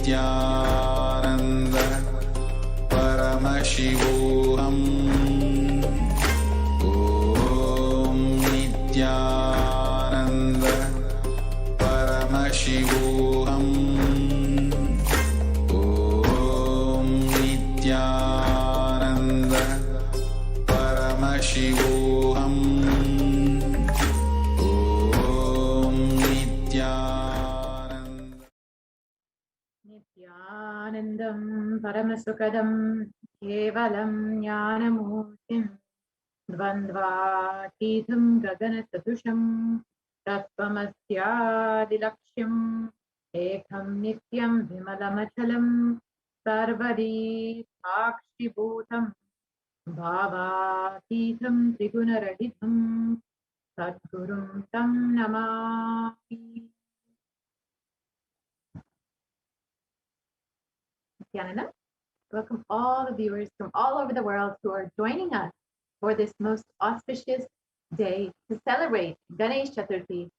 Nithyananda Paramashivoham. Om Nithyananda Paramashivoham. Om Nithyananda Paramashivoham. Om Nithyananda. Nithyanandam Paramasukadam Kevalam Jnanamurtim Dvandvatitham Gaganasatusham Tattvamasyaadilaksham Ekam Nityam Vimalamachalam Sarvari Sakshibhutam Bhavatitham Trigunaraditam Sadgurum Tam Namami. Nithyananda, welcome all the viewers from all over the world who are joining us for this most auspicious day to celebrate Ganesh Chaturthi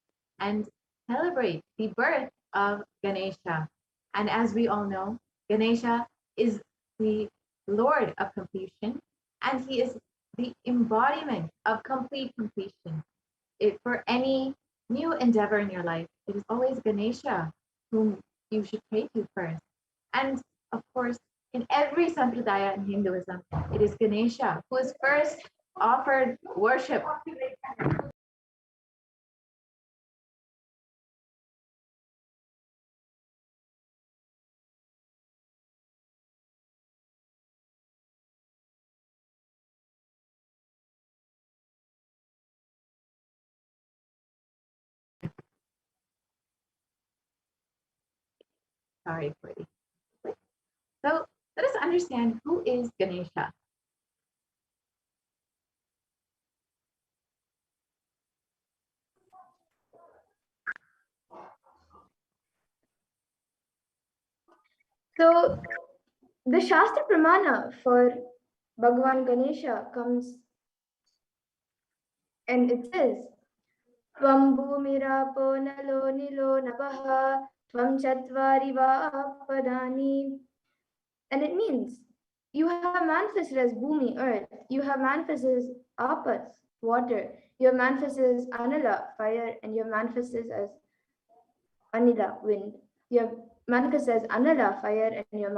and celebrate the birth of Ganesha. And as we all know, Ganesha is the Lord of completion, and he is the embodiment of complete completion. For any new endeavor in your life, it is always Ganesha whom you should pray to first. And of course, in every sampradaya in Hinduism, it is Ganesha who is first offered worship. Sorry for the. So let us understand, who is Ganesha? So the Shastra Pramana for Bhagavan Ganesha comes and it says, Tvam bhumirapo nalo nilo napaha tvam chatvari vapadani. And it means you have manifested as Bhumi, earth. You have manifested as Apas, water. You have manifested as Anila, fire. And you have manifested as Anila, wind. You have manifested as Anila, fire. And you have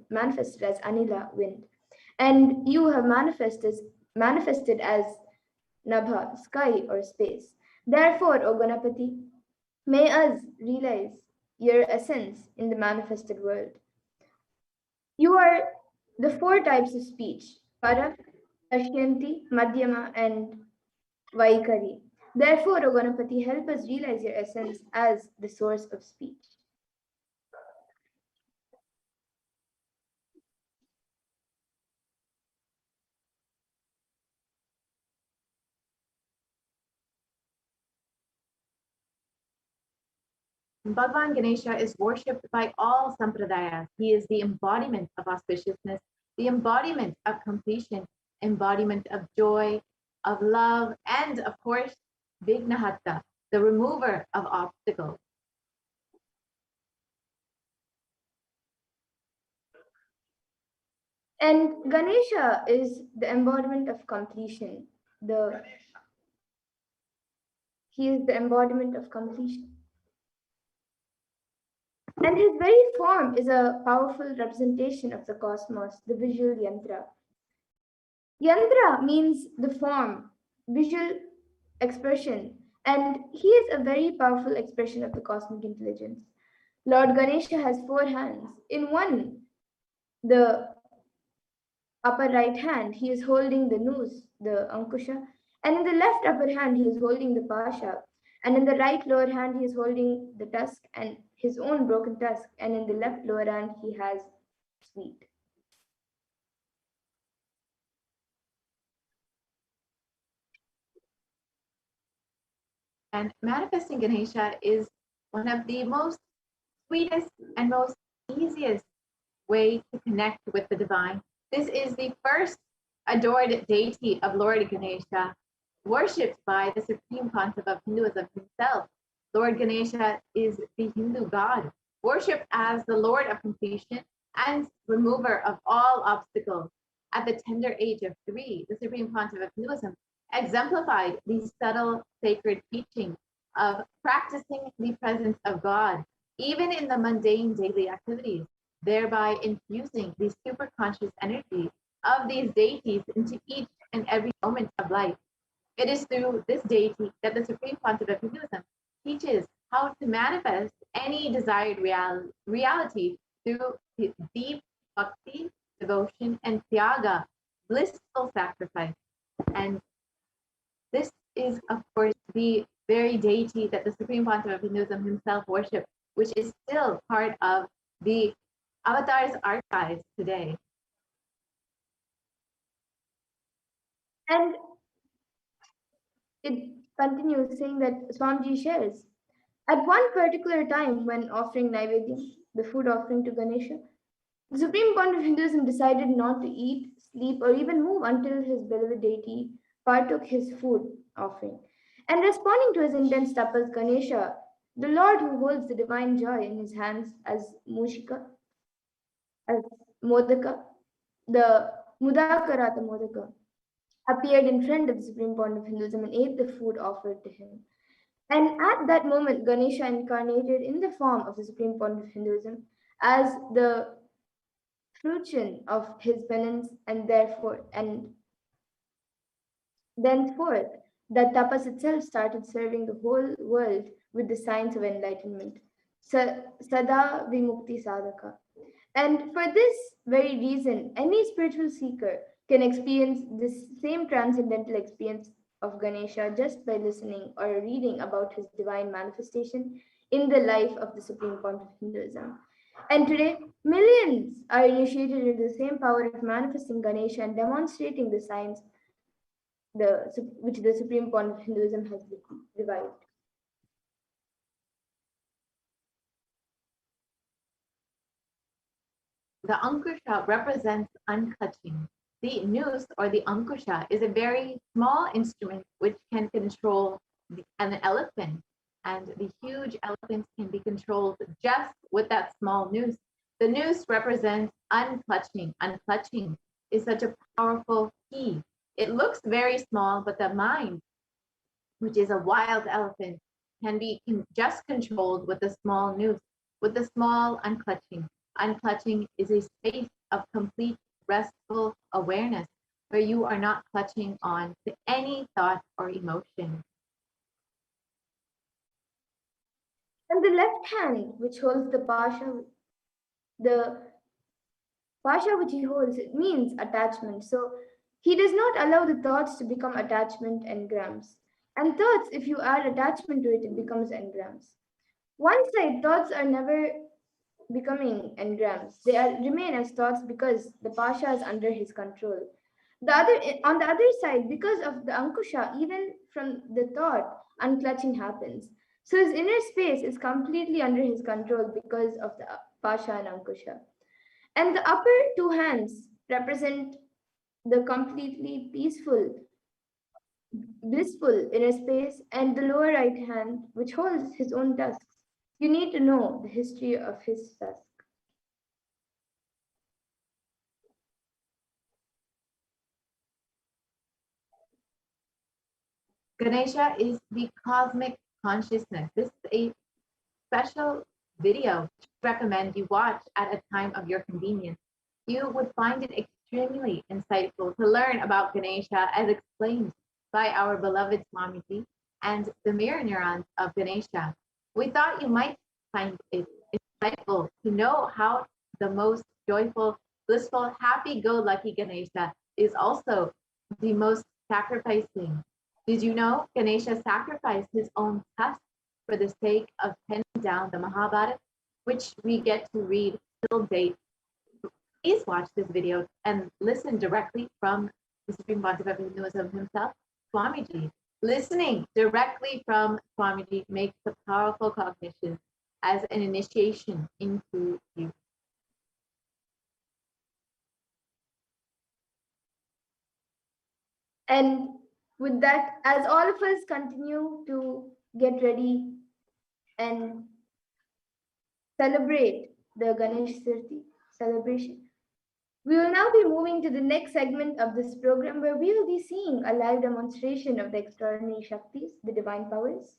manifested as Anila, wind. And you have manifested as Nabha, sky or space. Therefore, O Ganapati, may us realize your essence in the manifested world. You are the four types of speech, Parak, Ashyanti, Madhyama, and Vaikari. Therefore, O Ganapati, help us realize your essence as the source of speech. Bhagavan Ganesha is worshipped by all sampradayas. He is the embodiment of auspiciousness, the embodiment of completion, embodiment of joy, of love, and of course, Vignahatta, the remover of obstacles. And Ganesha is the embodiment of completion. He is the embodiment of completion. And his very form is a powerful representation of the cosmos, the visual yantra. Yantra means the form, visual expression, and he is a very powerful expression of the cosmic intelligence. Lord Ganesha has four hands. In one, the upper right hand, he is holding the noose, the ankusha, and in the left upper hand, he is holding the pasha, and in the right lower hand, he is holding the tusk and his own broken tusk, and in the left lower hand, he has sweet. And manifesting Ganesha is one of the most sweetest and most easiest way to connect with the divine. This is the first adored deity of Lord Ganesha, worshipped by the supreme pontiff of Hinduism himself. Lord Ganesha is the Hindu god. worship as the Lord of completion and remover of all obstacles. At the tender age of 3, the Supreme Pontiff of Hinduism exemplified the subtle sacred teaching of practicing the presence of God, even in the mundane daily activities, thereby infusing the superconscious energy of these deities into each and every moment of life. It is through this deity that the Supreme Pontiff of Hinduism teaches how to manifest any desired reality through deep bhakti, devotion, and tyaga, blissful sacrifice. And this is, of course, the very deity that the Supreme Pontiff of Hinduism himself worshipped, which is still part of the Avatar's archives today. And it continues saying that Swamiji shares. At one particular time, when offering Naivedyam, the food offering to Ganesha, the Supreme Pontiff of Hinduism decided not to eat, sleep, or even move until his beloved deity partook his food offering. And responding to his intense tapas, Ganesha, the Lord who holds the divine joy in his hands as Mushika, as Modaka, the Mudakarata Modaka, appeared in front of the Supreme Pontiff of Hinduism and ate the food offered to him. And at that moment, Ganesha incarnated in the form of the Supreme Pontiff of Hinduism as the fruition of his penance, and thenceforth, that tapas itself started serving the whole world with the signs of enlightenment. Sada Vimukti Sadhaka. And for this very reason, any spiritual seeker can experience this same transcendental experience of Ganesha just by listening or reading about his divine manifestation in the life of the Supreme Pontiff of Hinduism. And today, millions are initiated into the same power of manifesting Ganesha and demonstrating the signs which the Supreme Pontiff of Hinduism has revived. The Ankusha represents unclutching. The noose or the Ankusha is a very small instrument which can control an elephant, and the huge elephant can be controlled just with that small noose. The noose represents unclutching. Unclutching is such a powerful key. It looks very small, but the mind, which is a wild elephant, can be just controlled with a small noose, with a small unclutching. Unclutching is a space of complete restful awareness where you are not clutching on to any thought or emotion. And the left hand, which holds the pasha which he holds, it means attachment. So he does not allow the thoughts to become attachment engrams. And thoughts, if you add attachment to it, it becomes engrams. One side, thoughts are never becoming engrams. They remain as thoughts because the pasha is under his control. On the other side, because of the ankusha, even from the thought, unclutching happens. So his inner space is completely under his control because of the pasha and ankusha. And the upper two hands represent the completely peaceful, blissful inner space, and the lower right hand, which holds his own tusks. You need to know the history of his tusk. Ganesha is the cosmic consciousness. This is a special video I recommend you watch at a time of your convenience. You would find it extremely insightful to learn about Ganesha as explained by our beloved Swamiji and the mirror neurons of Ganesha. We thought you might find it insightful to know how the most joyful, blissful, happy-go-lucky Ganesha is also the most sacrificing. Did you know Ganesha sacrificed his own tusk for the sake of penning down the Mahabharata, which we get to read till date? Please watch this video and listen directly from the Supreme Pontiff of Hinduism himself, Swamiji. Listening directly from Swamiji makes a powerful cognition as an initiation into you. And with that, as all of us continue to get ready and celebrate the Ganesh Chaturthi celebration. We will now be moving to the next segment of this program where we will be seeing a live demonstration of the extraordinary Shaktis, the divine powers.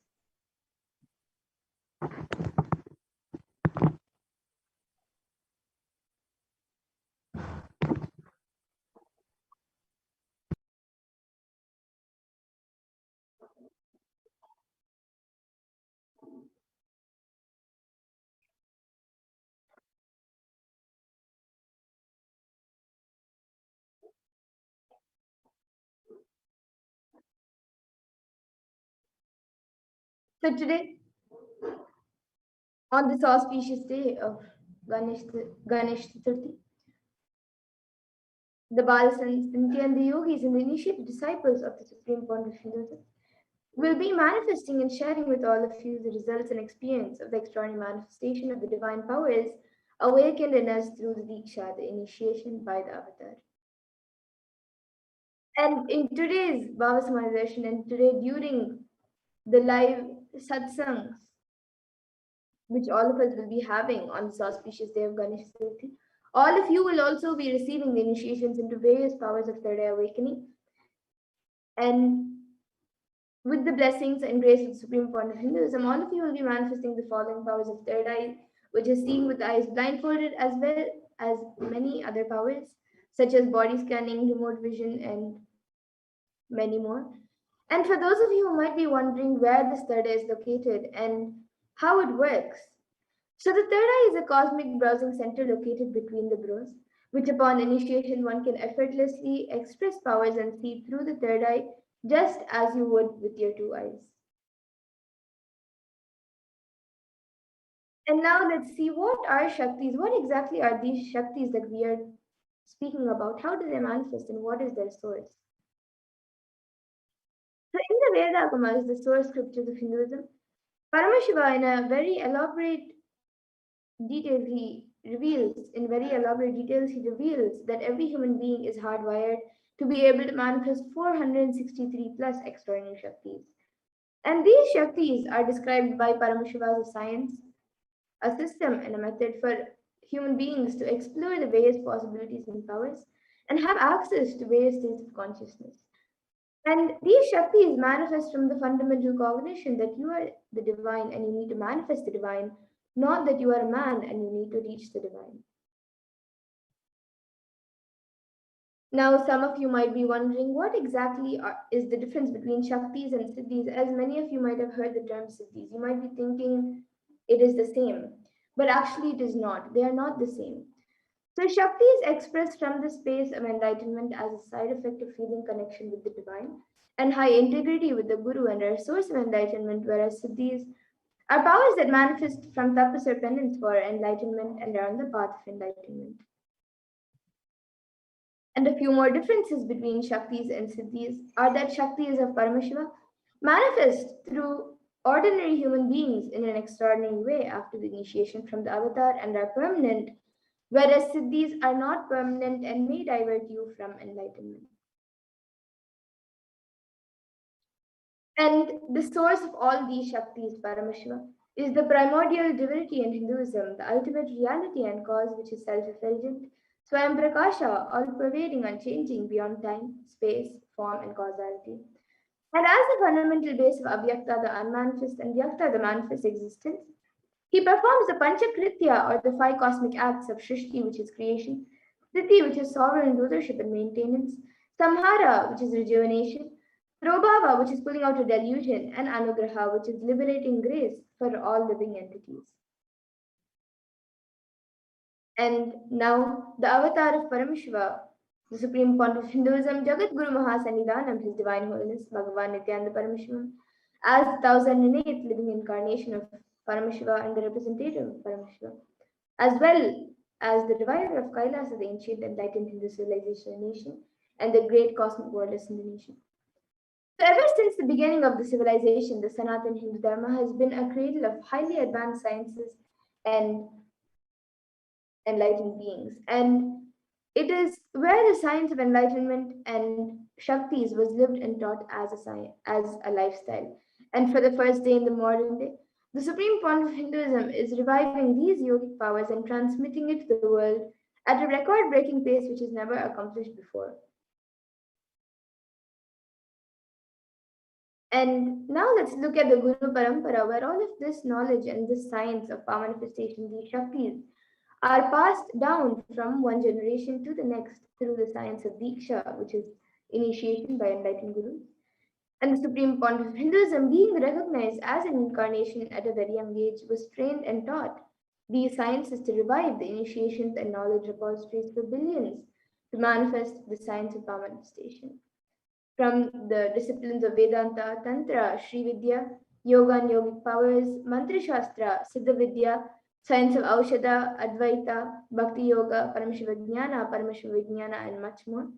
So today, on this auspicious day of Ganesh Chaturthi, the Balasans, and the yogis and the initiated disciples of the Supreme Point of Hinduism will be manifesting and sharing with all of you the results and experience of the extraordinary manifestation of the divine powers awakened in us through the Diksha, the initiation by the avatar. And in today's Bhava Samadhi and today during the live satsangs, which all of us will be having on this auspicious day of Ganesh Chaturthi, all of you will also be receiving the initiations into various powers of third eye awakening. And with the blessings and grace of the Supreme Point of Hinduism, all of you will be manifesting the following powers of third eye, which is seeing with the eyes blindfolded, as well as many other powers, such as body scanning, remote vision, and many more. And for those of you who might be wondering where this third eye is located and how it works, so the third eye is a cosmic browsing center located between the brows, which upon initiation one can effortlessly express powers and see through the third eye just as you would with your two eyes. And now let's see, what are Shaktis? What exactly are these Shaktis that we are speaking about? How do they manifest and what is their source? So in the Veda Agamas, the source scriptures of Hinduism, Paramashiva in a very elaborate detail, he reveals that every human being is hardwired to be able to manifest 463 plus extraordinary Shaktis. And these Shaktis are described by Paramashiva as a science, a system, and a method for human beings to explore the various possibilities and powers and have access to various states of consciousness. And these Shaktis manifest from the fundamental cognition that you are the divine and you need to manifest the divine, not that you are a man and you need to reach the divine. Now, some of you might be wondering what exactly is the difference between Shaktis and Siddhis. As many of you might have heard the term Siddhis, you might be thinking it is the same, but actually it is not. They are not the same. So, Shakti is expressed from the space of enlightenment as a side effect of feeling connection with the divine and high integrity with the Guru and our source of enlightenment, whereas Siddhis are powers that manifest from tapas or penance for enlightenment and are on the path of enlightenment. And a few more differences between Shaktis and Siddhis are that Shaktis of Paramashiva manifest through ordinary human beings in an extraordinary way after the initiation from the avatar and are permanent, whereas Siddhis are not permanent and may divert you from enlightenment. And the source of all these Shaktis, Paramashiva, is the primordial divinity in Hinduism, the ultimate reality and cause which is self-effulgent, Swayam Prakasha, all-pervading, unchanging, beyond time, space, form, and causality. And as the fundamental base of Avyakta, the unmanifest, and Vyakta, the manifest existence, he performs the Panchakritya, or the five cosmic acts of Shrishti, which is creation, Sthiti, which is sovereign rulership and maintenance, Samhara, which is rejuvenation, Prabhava, which is pulling out a delusion, and Anugraha, which is liberating grace for all living entities. And now, the avatar of Paramashiva, the Supreme Point of Hinduism, Jagat Guru Mahasannidhanam, His Divine Holiness, Bhagavan Nithyananda Paramashivam, as the 1008th living incarnation of Paramashiva and the representative of Paramashiva, as well as the divider of Kailasa, the ancient enlightened Hindu civilization nation, and the great cosmic worldless Hindu nation. So ever since the beginning of the civilization, the Sanatan Hindu Dharma has been a cradle of highly advanced sciences and enlightened beings. And it is where the science of enlightenment and Shaktis was lived and taught as a lifestyle. And for the first day in the modern day, The supreme point of Hinduism is reviving these yogic powers and transmitting it to the world at a record breaking pace which is never accomplished before. And now let's look at the Guru Parampara, where all of this knowledge and this science of power manifestation, these Shaktis, are passed down from one generation to the next through the science of Diksha, which is initiation by enlightened gurus. And the supreme point of Hinduism, being recognized as an incarnation at a very young age, was trained and taught these sciences to revive the initiations and knowledge repositories for billions to manifest the science of power manifestation. From the disciplines of Vedanta, Tantra, Sri Vidya, Yoga and Yogic powers, Mantra Shastra, Siddha Vidya, science of Aushadha, Advaita, Bhakti Yoga, Paramashivoham, and much more.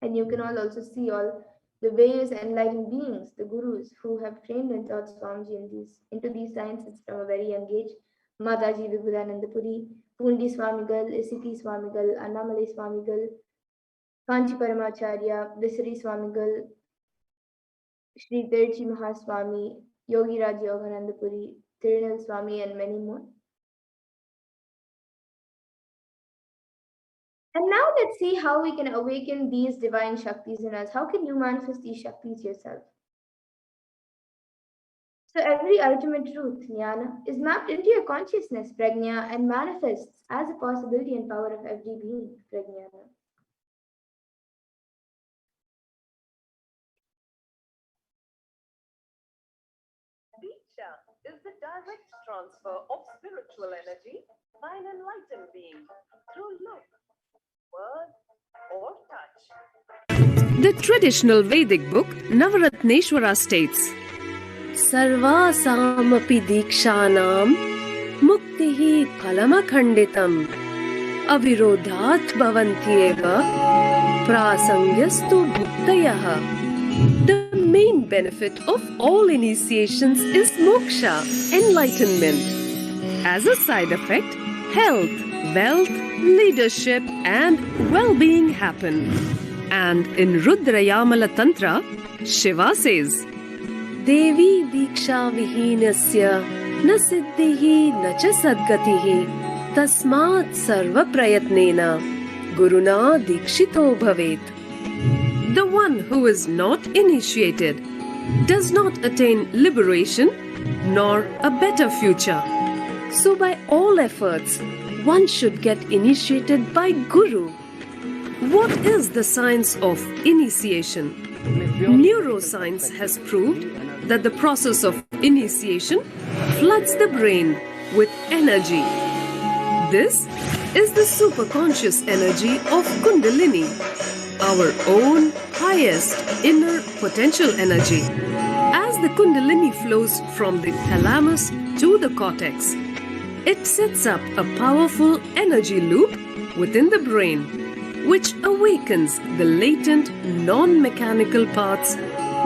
And you can all also see all the various enlightened beings, the gurus who have trained and taught Swamiji into these sciences from a very young age. Mataji Vibhudananda Puri, Pundi Swamigal, Isiti Swamigal, Annamalai Swamigal, Kanchi Paramacharya, Visari Swamigal, Sri Tirchi Mahaswami, Yogi Raj Yogananda Puri, Tirunal Swami, and many more. And now let's see how we can awaken these divine Shaktis in us. How can you manifest these Shaktis yourself? So every ultimate truth, jnana, is mapped into your consciousness, prajna, and manifests as a possibility and power of every being, prajnana. Diksha is the direct transfer of spiritual energy by an enlightened being through look, word, or touch. The traditional Vedic book Navaratneshwara states, Sarvasamapi Dikshanam Muktihi Phalamakhanditam Avirodhat Bhavantyeva Prasangyastu Bhuktayah. The main benefit of all initiations is moksha, enlightenment. As a side effect, health, wealth, leadership, and well-being happen. And in Rudrayamala Tantra, Shiva says, Devi Diksha Vihinasya Na Siddhihi Na Cha Sadgatihi Tasmat Sarva Prayatnena Guruna Dikshito Bhavet. The one who is not initiated does not attain liberation nor a better future. So by all efforts, one should get initiated by Guru. What is the science of initiation? Neuroscience has proved that the process of initiation floods the brain with energy. This is the superconscious energy of Kundalini, our own highest inner potential energy. As the Kundalini flows from the thalamus to the cortex, it sets up a powerful energy loop within the brain, which awakens the latent non-mechanical parts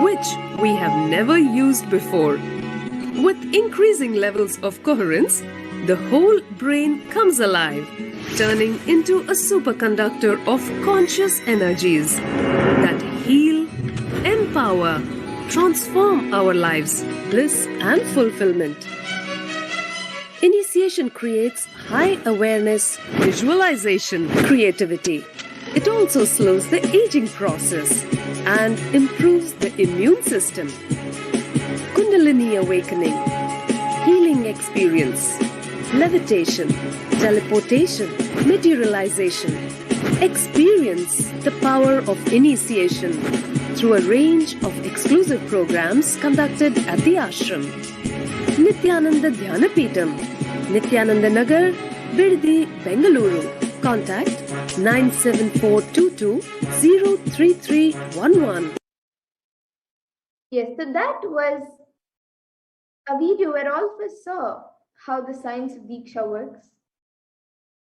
which we have never used before. With increasing levels of coherence, the whole brain comes alive, turning into a superconductor of conscious energies that heal, empower, transform our lives, bliss and fulfillment. Initiation creates high awareness, visualization, creativity. It also slows the aging process and improves the immune system. Kundalini awakening, healing experience, levitation, teleportation, materialization. Experience the power of initiation through a range of exclusive programs conducted at the ashram. Nithyananda Dhyanapeetham, Nithyananda Nagar, Birdi, Bengaluru. Contact 97422-03311. Yes, so that was a video where all of us saw how the science of Diksha works.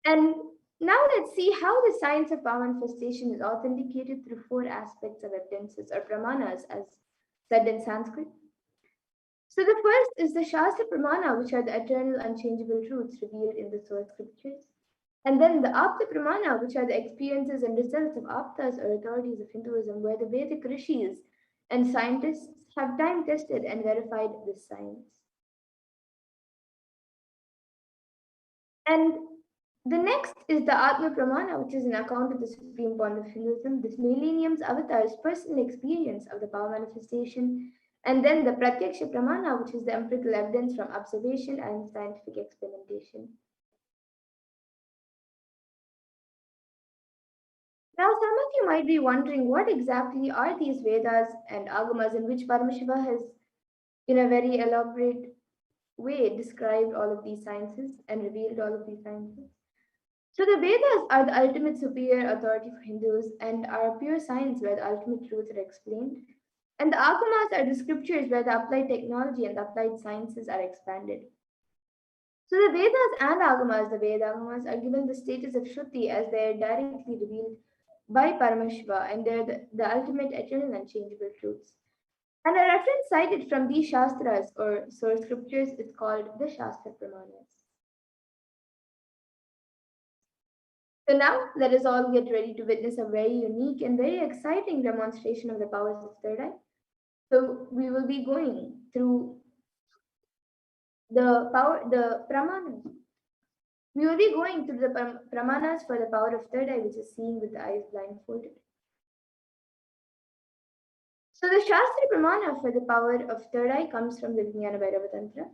And now let's see how the science of power manifestation is authenticated through 4 aspects of evidences or pramanas, as said in Sanskrit. So the first is the Shastra Pramana, which are the eternal unchangeable truths revealed in the source scriptures. And then the Apta Pramana, which are the experiences and results of Aptas or authorities of Hinduism, where the Vedic rishis and scientists have time tested and verified this science. And the next is the Atma Pramana, which is an account of the supreme point of Hinduism, this millennium's avatar's personal experience of the power manifestation. And then the Pratyaksha Pramana, which is the empirical evidence from observation and scientific experimentation. Now, some of you might be wondering what exactly are these Vedas and Agamas in which Paramashiva has, in a very elaborate way, described all of these sciences and revealed all of these sciences. So, the Vedas are the ultimate superior authority for Hindus and are pure science where the ultimate truths are explained. And the Agamas are the scriptures where the applied technology and the applied sciences are expanded. So, the Vedas and Agamas, the Vedagamas, are given the status of Shruti as they are directly revealed by Paramashiva and they're the ultimate eternal and changeable truths. And a reference cited from these Shastras or source scriptures is called the Shastra Pramanas. So now let us all get ready to witness a very unique and very exciting demonstration of the powers of third eye. So we will be going through the pramanas. We will be going through the pramanas for the power of third eye, which is seeing with the eyes blindfolded. So the Shastra Pramana for the power of third eye comes from the Vijnana Bhairava Tantra.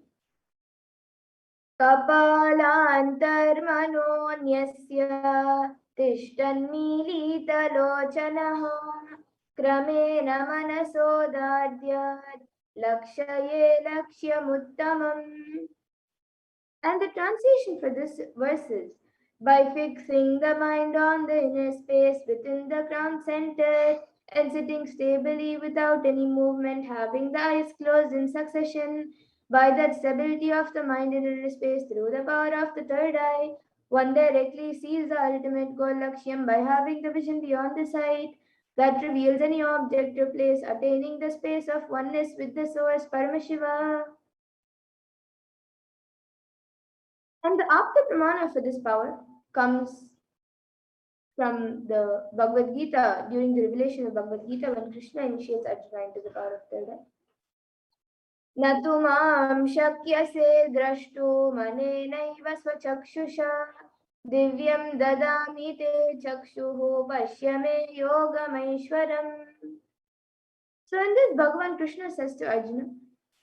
Kapalantarmanonyasya तिष्ठन्मीलितलोचनः क्रमेण मनसोदार्द्यात् lakshye lakshyamuttamaम्. And the translation for this verse is, by fixing the mind on the inner space within the crown center and sitting stably without any movement, having the eyes closed in succession, by that stability of the mind in inner space through the power of the third eye, one directly sees the ultimate goal Lakshyam by having the vision beyond the sight that reveals any object or place, attaining the space of oneness with the source Paramashiva. And the Apta Pramana for this power comes from the Bhagavad Gita during the revelation of Bhagavad Gita when Krishna initiates Arjuna into the power of third eye. Natu mam shakyase drashtu manenaiva swachakshusha divyam dadami te chakshuhu pashyame yogamaishwaram. So in this Bhagavan Krishna says to Arjuna,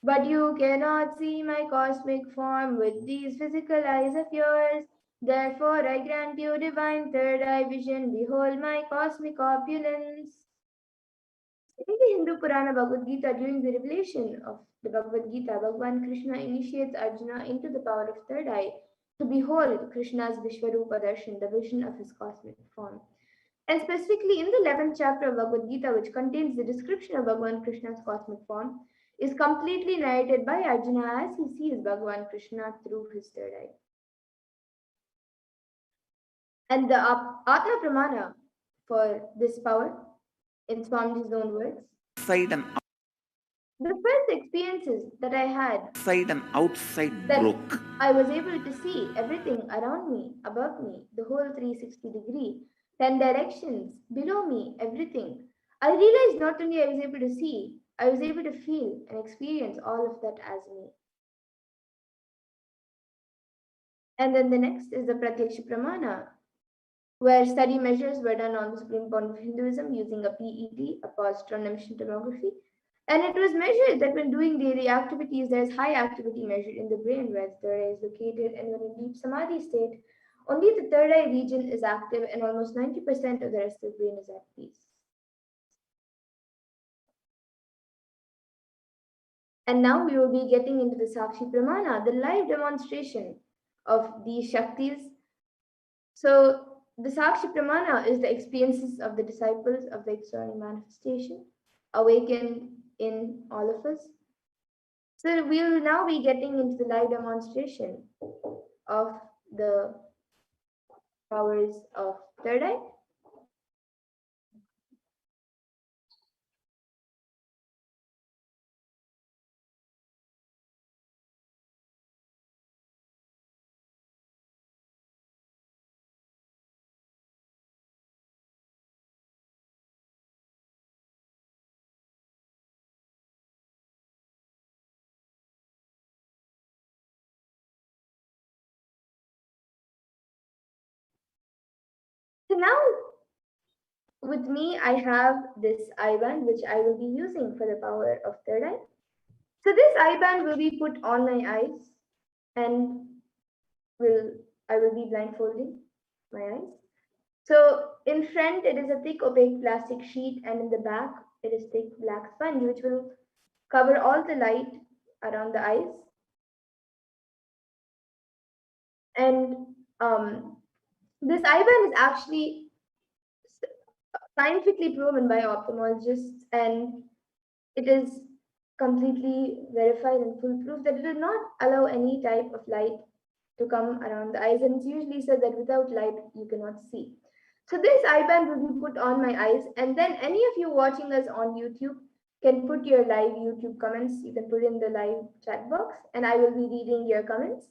but you cannot see my cosmic form with these physical eyes of yours. Therefore, I grant you divine third eye vision. Behold my cosmic opulence. In the Hindu Purana Bhagavad Gita, during the revelation of the Bhagavad Gita, Bhagavan Krishna initiates Arjuna into the power of third eye to behold Krishna's Vishwarupa Darshan, the vision of his cosmic form. And specifically in the 11th chapter of Bhagavad Gita, which contains the description of Bhagavan Krishna's cosmic form, is completely narrated by Arjuna as he sees Bhagavan Krishna through his third eye. And the Atma Pramana for this power, in Swamiji's own words, the first experiences that I had Inside and outside that broke. I was able to see everything around me, above me, the whole 360 degree, 10 directions, below me, everything. I realized not only I was able to see, I was able to feel and experience all of that as me. And then the next is the Pratyaksha Pramana, where study measures were done on the supreme point of Hinduism using a PET, a positron emission tomography. And it was measured that when doing daily activities, there is high activity measured in the brain where the third eye is located. And when in deep samadhi state, only the third eye region is active and almost 90% of the rest of the brain is at peace. And now we will be getting into the Sakshi Pramana, the live demonstration of these Shaktis. So the Sakshi Pramana is the experiences of the disciples of the extraordinary manifestation awakened in all of us. So we will now be getting into the live demonstration of the powers of third eye. So now with me, I have this eye band which I will be using for the power of third eye. So this eye band will be put on my eyes and I will be blindfolding my eyes. So in front it is a thick opaque plastic sheet, and in the back it is thick black sponge which will cover all the light around the eyes. And this eye band is actually scientifically proven by ophthalmologists, and it is completely verified and foolproof that it will not allow any type of light to come around the eyes, and it's usually said that without light you cannot see. So this eye band will be put on my eyes, and then any of you watching us on YouTube can put your live YouTube comments. You can put in the live chat box, and I will be reading your comments.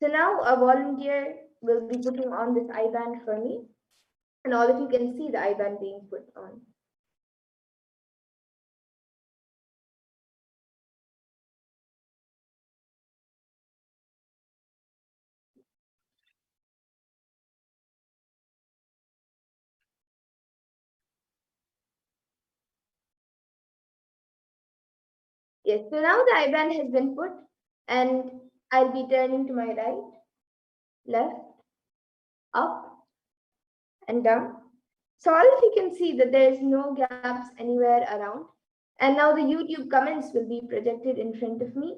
So now a volunteer will be putting on this eye band for me, and all of you can see the eye band being put on. Yes, so now the eye band has been put, and I'll be turning to my right, left, up, and down. So all of you can see that there is no gaps anywhere around. And now the YouTube comments will be projected in front of me.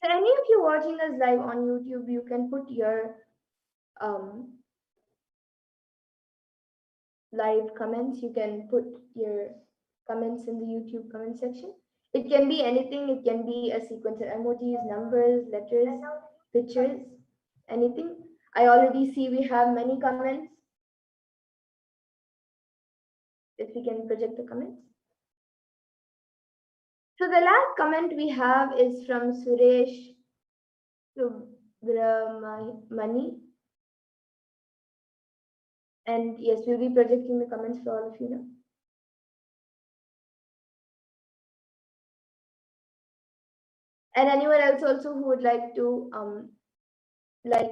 So any of you watching us live on YouTube, you can put your live comments. You can put your comments in the YouTube comment section. It can be anything. It can be a sequence of emojis, numbers, letters, pictures, anything. I already see we have many comments. If we can project the comments. So the last comment we have is from Suresh Subramani. And yes, we'll be projecting the comments for all of you now. And anyone else also who would like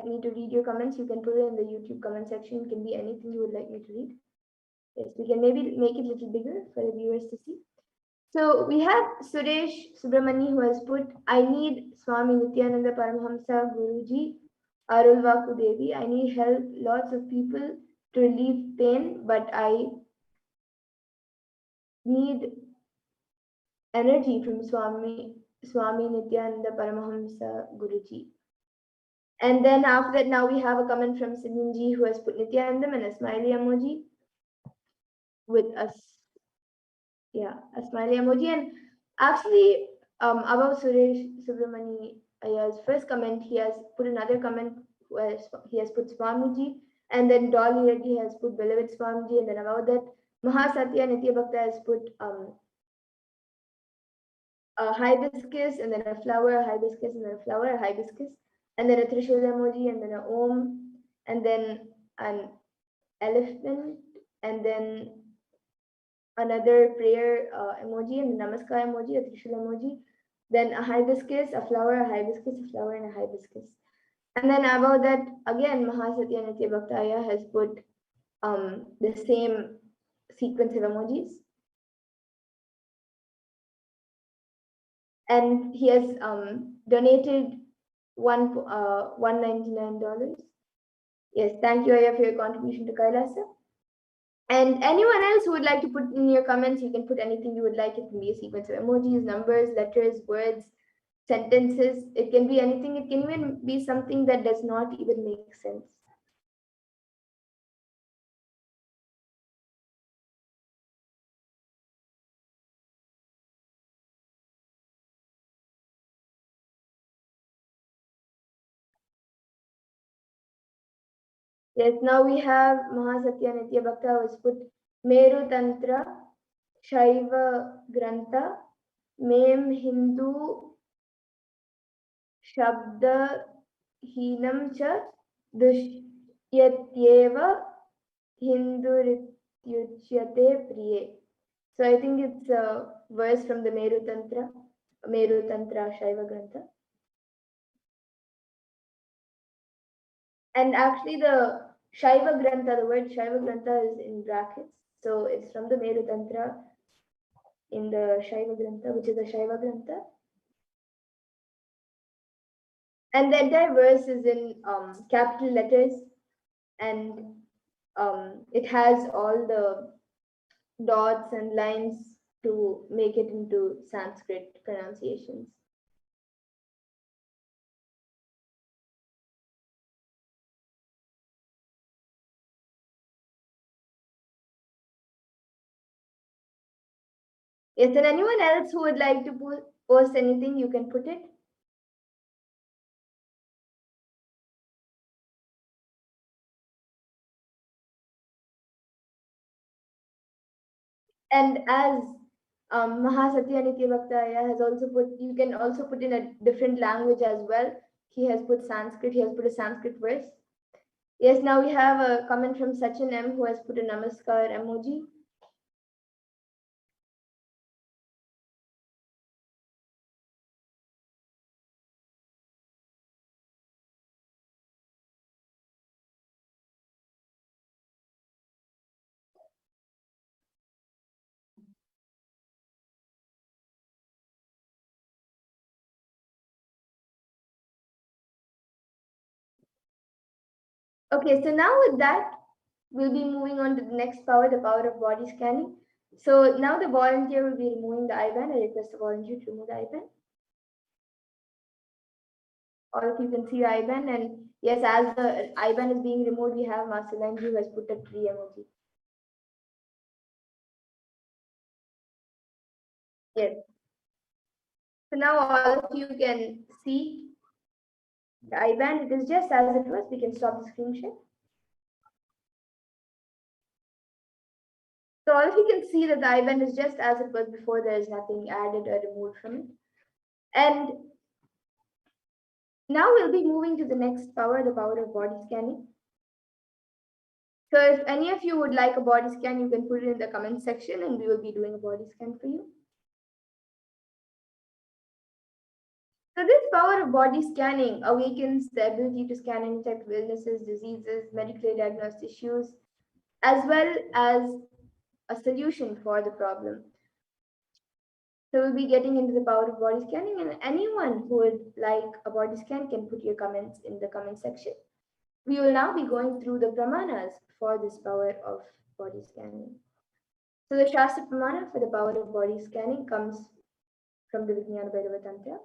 me to read your comments, you can put it in the YouTube comment section. It can be anything you would like me to read. Yes, we can maybe make it a little bigger for the viewers to see. So we have Suresh Subramani who has put, I need Swami Nithyananda Paramahamsa Guruji Arulvaku Devi. I need help, lots of people to relieve pain, but I need energy from Swami Nithyananda Paramahamsa Guruji. And then after that, now we have a comment from Siddhinji who has put Nithyanandam and a smiley emoji with us. Yeah, a smiley emoji. And actually, above Suresh Subramani Ayya's first comment, he has put another comment where he has put Swamiji, and then Dolly Reddy has put beloved Swamiji, and then above that, Mahasatya Nitya Bhakta has put a hibiscus, and then a flower, a hibiscus, and then a flower, a hibiscus, and then a Trishul emoji, and then a Om, and then an elephant, and then another prayer emoji, and the Namaskar emoji, a Trishul emoji, then a hibiscus, a flower, a hibiscus, a flower, and a hibiscus. And then above that, again, Mahasatya Nitya Bhaktaya has put the same sequence of emojis. And he has donated $199. Yes, thank you, Aya, for your contribution to Kailasa. And anyone else who would like to put in your comments, you can put anything you would like. It can be a sequence of emojis, numbers, letters, words, sentences. It can be anything. It can even be something that does not even make sense. Yes, now we have Mahasatya Nitya Bhakta was put Meru Tantra, Shaiva Grantha, Mem Hindu Shabda Hinam Cha Dusyatyeva Hindu Tyuchyate Priye. So I think it's a verse from the Meru Tantra Shaiva Grantha. And actually the Shaiva Grantha, the word Shaiva Grantha is in brackets. So it's from the Meru Tantra in the Shaiva Grantha, which is a Shaiva Grantha. And the entire verse is in capital letters, and it has all the dots and lines to make it into Sanskrit pronunciations. Yes, and anyone else who would like to post anything, you can put it. And as Mahasatya Nitya Bhaktaya has also put, you can also put in a different language as well. He has put Sanskrit, he has put a Sanskrit verse. Yes, now we have a comment from Sachin M who has put a Namaskar emoji. Okay, so now with that, we'll be moving on to the next power, the power of body scanning. So now the volunteer will be removing the IBAN. I request the volunteer to remove the IBAN. All of you can see the IBAN, and yes, as the IBAN is being removed, we have Marceline who has put a tree emoji. Yes. So now all of you can see the IBAN. It is just as it was. We can stop the screen share. So all of you can see that the IBAN is just as it was before. There is nothing added or removed from it. And now we'll be moving to the next power, the power of body scanning. So if any of you would like a body scan, you can put it in the comment section and we will be doing a body scan for you. So this power of body scanning awakens the ability to scan any type of illnesses, diseases, medically diagnosed issues, as well as a solution for the problem. So we'll be getting into the power of body scanning, and anyone who would like a body scan can put your comments in the comment section. We will now be going through the pramanas for this power of body scanning. So the Shastra Pramana for the power of body scanning comes from the Vijnana Bhairava Tantra.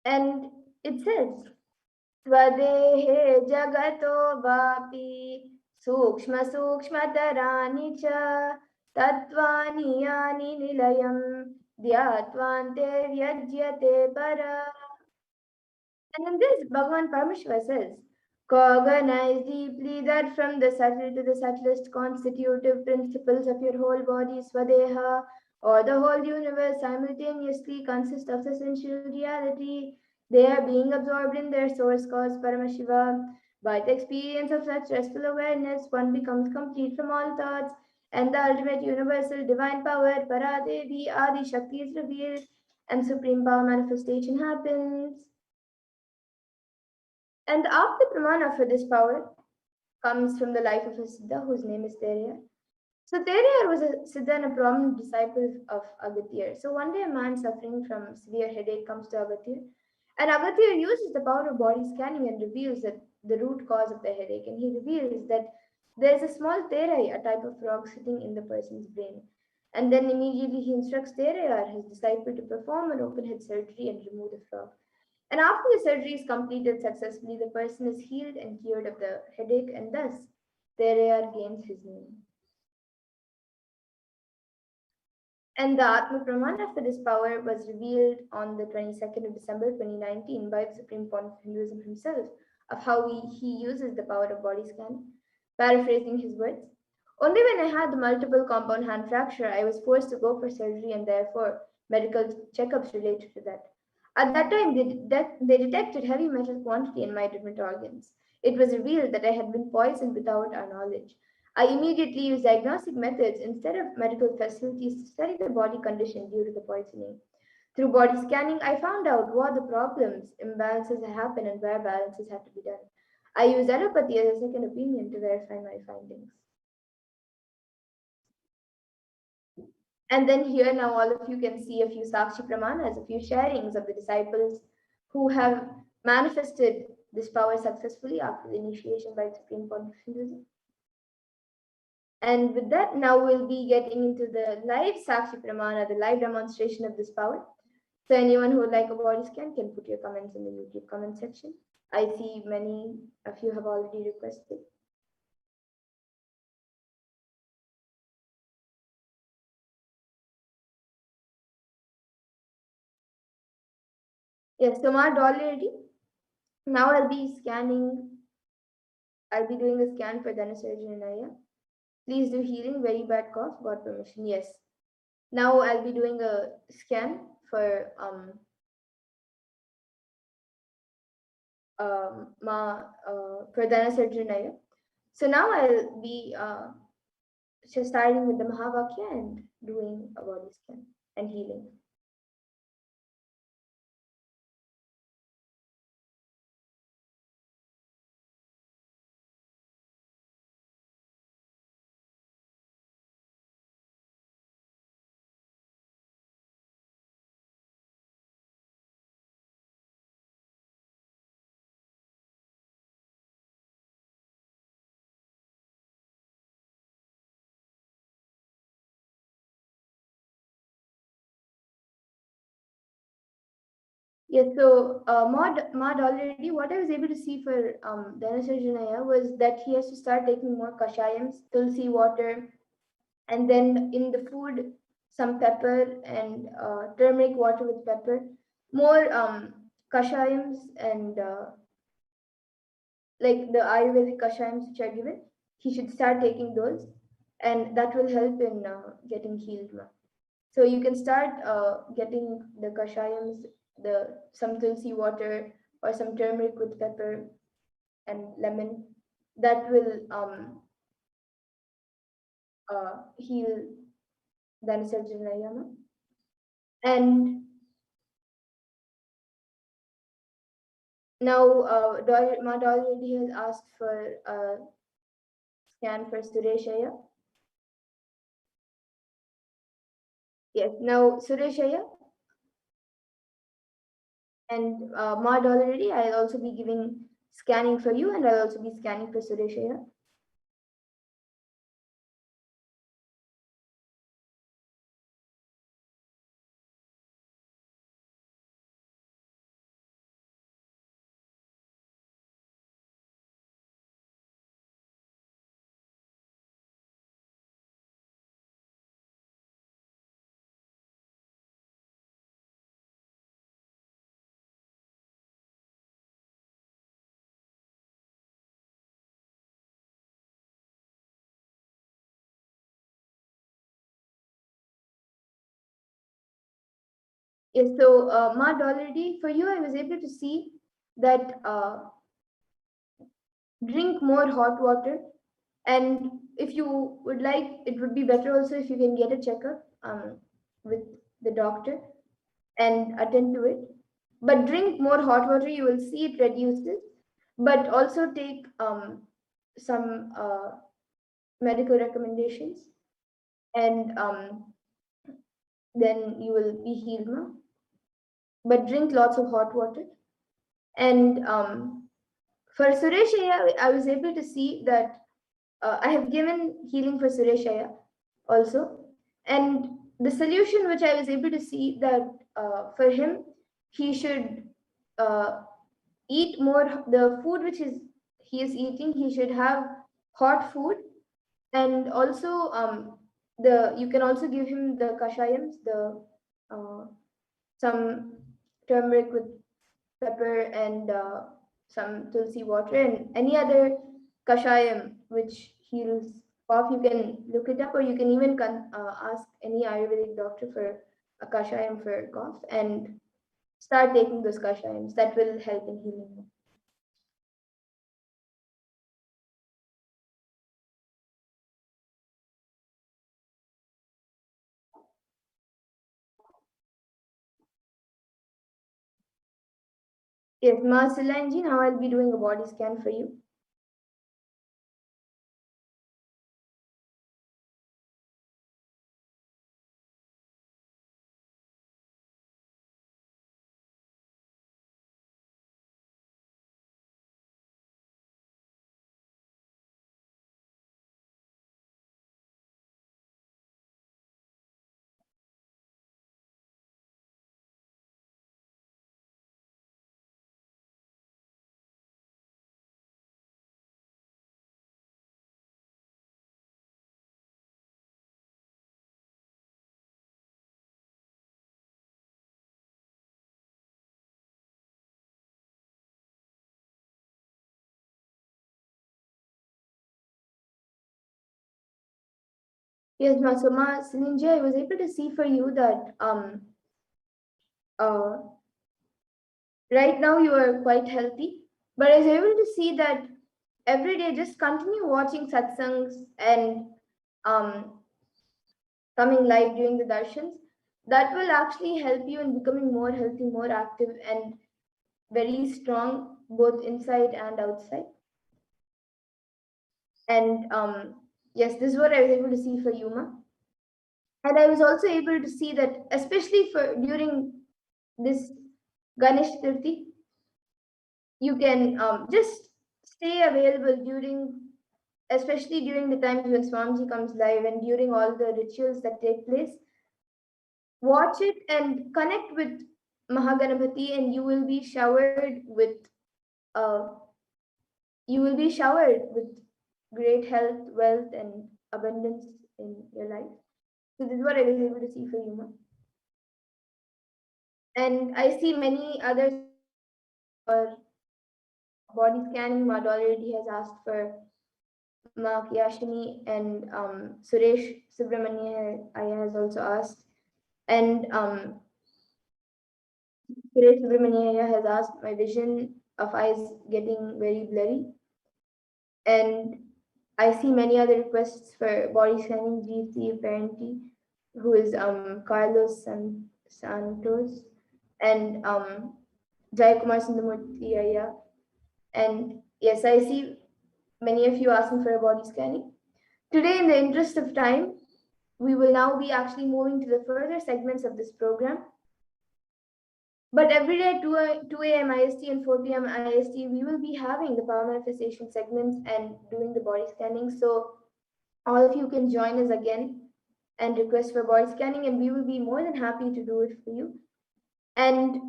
And it says, Swadehe jagato vapi sukshma sukshmatarani cha tattvani yani nilayam dhyatvante vyajyate para. And in this, Bhagavan Paramashiva says, cognize deeply that from the subtle to the subtlest constitutive principles of your whole body, Swadeha, or the whole universe simultaneously consist of essential reality. They are being absorbed in their source cause, Paramashiva. By the experience of such restful awareness, one becomes complete from all thoughts, and the ultimate universal divine power, Paradevi Adi Shakti, is revealed, and supreme power manifestation happens. And after Pramana for this power comes from the life of a Siddha whose name is Terya. So Terya was a Siddha and a prominent disciple of Agathir. So one day a man suffering from severe headache comes to Agathir, and Agathir uses the power of body scanning and reveals that the root cause of the headache. And he reveals that there is a small Terai, a type of frog, sitting in the person's brain. And then immediately he instructs Terya, his disciple, to perform an open head surgery and remove the frog. And after the surgery is completed successfully, the person is healed and cured of the headache, and thus Terayar gains his name. And the Atma Pramana for this power was revealed on the 22nd of December 2019 by the Supreme Pontiff of Hinduism himself, of how he uses the power of body scan. Paraphrasing his words, only when I had the multiple compound hand fracture, I was forced to go for surgery and therefore medical checkups related to that. At that time, they detected heavy metal quantity in my different organs. It was revealed that I had been poisoned without our knowledge. I immediately used diagnostic methods instead of medical facilities to study the body condition due to the poisoning. Through body scanning, I found out what the problems, imbalances had happened, and where balances had to be done. I used allopathy as a second opinion to verify my findings. And then here now all of you can see a few Sakshi Pramanas, a few sharings of the disciples who have manifested this power successfully after the initiation by the Supreme Pontiff of Hinduism. And with that, now we'll be getting into the live Sakshi Pramana, the live demonstration of this power. So anyone who would like a body scan can put your comments in the YouTube comment section. I see many of you have already requested. Yes, so marked already. Now I'll be doing a scan for Dhanasarjan and Aya. Please do healing, very bad cough, got permission. Yes. Now I'll be doing a scan for Dhanasarjan and Aya. So now I'll be just starting with the Mahavakya and doing a body scan and healing. Yes, so Maud already, what I was able to see for Dhanasarjanaya was that he has to start taking more kashayams, tulsi water, and then in the food, some pepper and turmeric water with pepper, more kashayams and like the Ayurvedic kashayams which are given, he should start taking those, and that will help in getting healed. So you can start getting the kashayams, some tulsi water or some turmeric with pepper and lemon. That will heal Dhanasarjanayama. And now Mad already has asked for a scan for Sureshaya. Yes, now Sureshaya and Mad already, I'll also be giving scanning for you, and I'll also be scanning for Sureshaya. Yes, so Mad already, for you, I was able to see that drink more hot water, and if you would like, it would be better also if you can get a checkup with the doctor and attend to it. But drink more hot water, you will see it reduces, but also take some medical recommendations, and then you will be healed now. But drink lots of hot water. And for Sureshaya, I was able to see that I have given healing for Sureshaya also. And the solution which I was able to see that for him, he should eat more, the food which he is eating, he should have hot food, and also you can also give him the kashayams, some turmeric with pepper and some tulsi water and any other kashayam which heals cough. You can look it up, or you can even ask any Ayurvedic doctor for a kashayam for cough and start taking those kashayams. That will help in healing. Yes, Ma Silanji, now I'll be doing a body scan for you. Yes, Ma. So Ma Silinja, I was able to see for you that uh, right now you are quite healthy, but I was able to see that every day just continue watching satsangs and um, coming live during the darshans. That will actually help you in becoming more healthy, more active, and very strong both inside and outside. And yes, this is what I was able to see for Yuma. And I was also able to see that, especially for during this Ganesh Chaturthi, you can just stay available during, especially during the times when Swamiji comes live and during all the rituals that take place. Watch it and connect with Mahaganapati, and uh, you will be showered with great health, wealth, and abundance in your life. So this is what I was able to see for you, Ma. And I see many others for body scanning. Mad already has asked for Ma Kiyashini, and Suresh Subramania Aya has also asked. And Suresh Subramania Aya has asked my vision of eyes getting very blurry. And I see many other requests for body scanning. GC apparently, who is Carlos Santos, and Jai Kumar Sundamurti Aya. And yes, I see many of you asking for a body scanning. Today, in the interest of time, we will now be actually moving to the further segments of this program. But every day, 2 a.m. IST and 4 p.m. IST, we will be having the power manifestation segments and doing the body scanning. So all of you can join us again and request for body scanning, and we will be more than happy to do it for you. And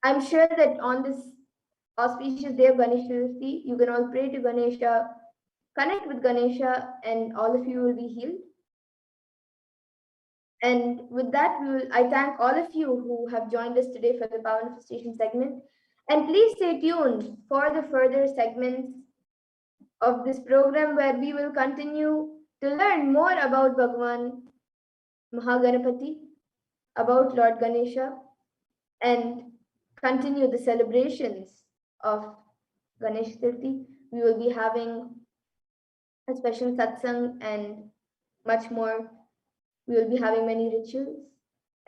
I'm sure that on this auspicious day of Ganesh Chaturthi, you can all pray to Ganesha, connect with Ganesha, and all of you will be healed. And with that, I thank all of you who have joined us today for the Power Manifestation segment. And please stay tuned for the further segments of this program, where we will continue to learn more about Bhagwan Mahaganapati, about Lord Ganesha, and continue the celebrations of Ganesh Chaturthi. We will be having a special satsang and much more. We will be having many rituals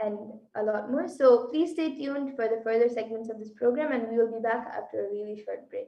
and a lot more. So please stay tuned for the further segments of this program, and we will be back after a really short break.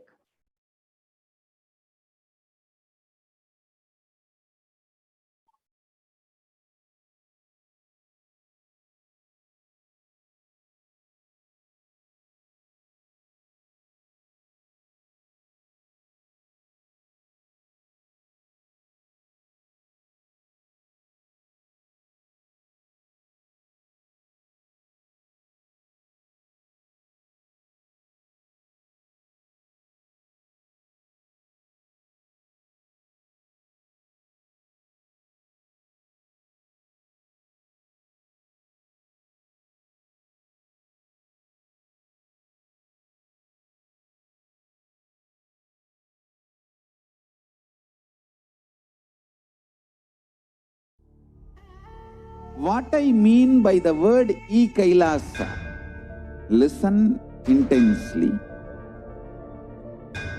What I mean by the word Is Kailasa, listen intensely.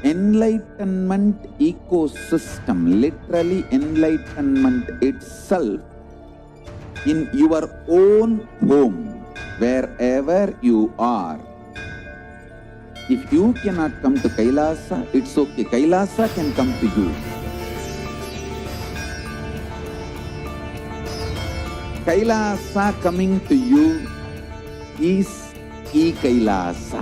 Enlightenment ecosystem, literally enlightenment itself, in your own home, wherever you are. If you cannot come to Kailasa, it's okay. Kailasa can come to you. Kailasa coming to you is Kailasa.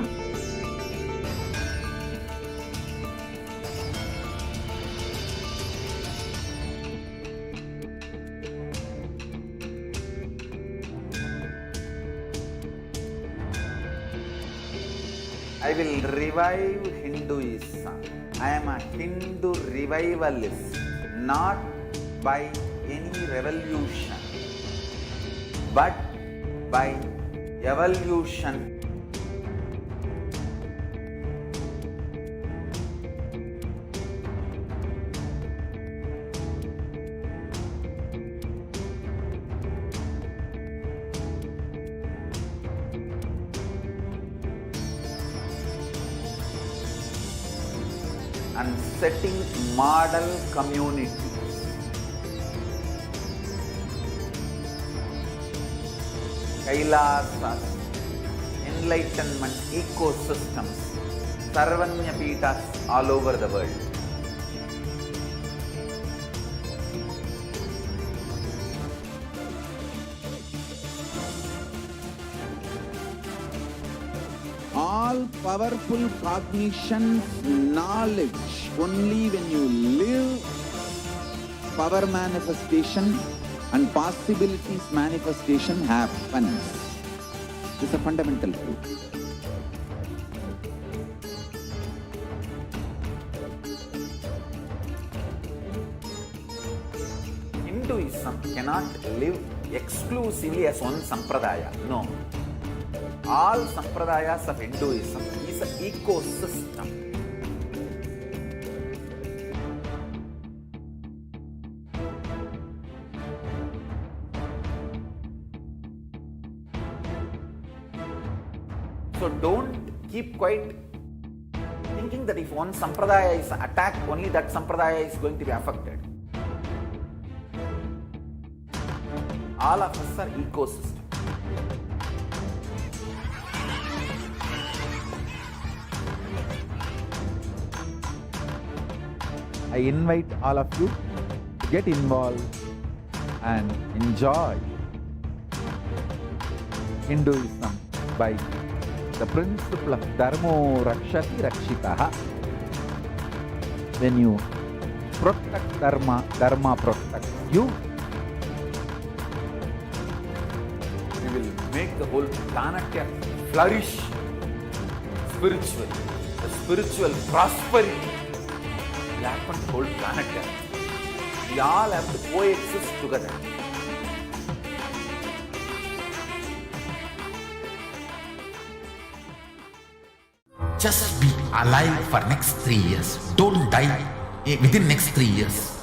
I will revive Hinduism. I am a Hindu revivalist, not by any revolution, but by evolution. And setting model communities. Kailasas, enlightenment ecosystems, Sarvanya Pitas all over the world. All powerful cognition, knowledge, only when you live, power manifestation and possibilities manifestation happens. This is a fundamental truth. Hinduism cannot live exclusively as one sampradaya. No. All sampradayas of Hinduism is an ecosystem. So don't keep quiet thinking that if one sampradaya is attacked, only that sampradaya is going to be affected. All of us are ecosystem. I invite all of you to get involved and enjoy Hinduism by the principle of Dharmo Rakshati Rakshitaha. When you protect Dharma, Dharma protects you. You will make the whole planet flourish spiritually. The spiritual prosperity will happen to the whole planet. We all have to coexist together. Just be alive for next 3 years. Don't die within next 3 years.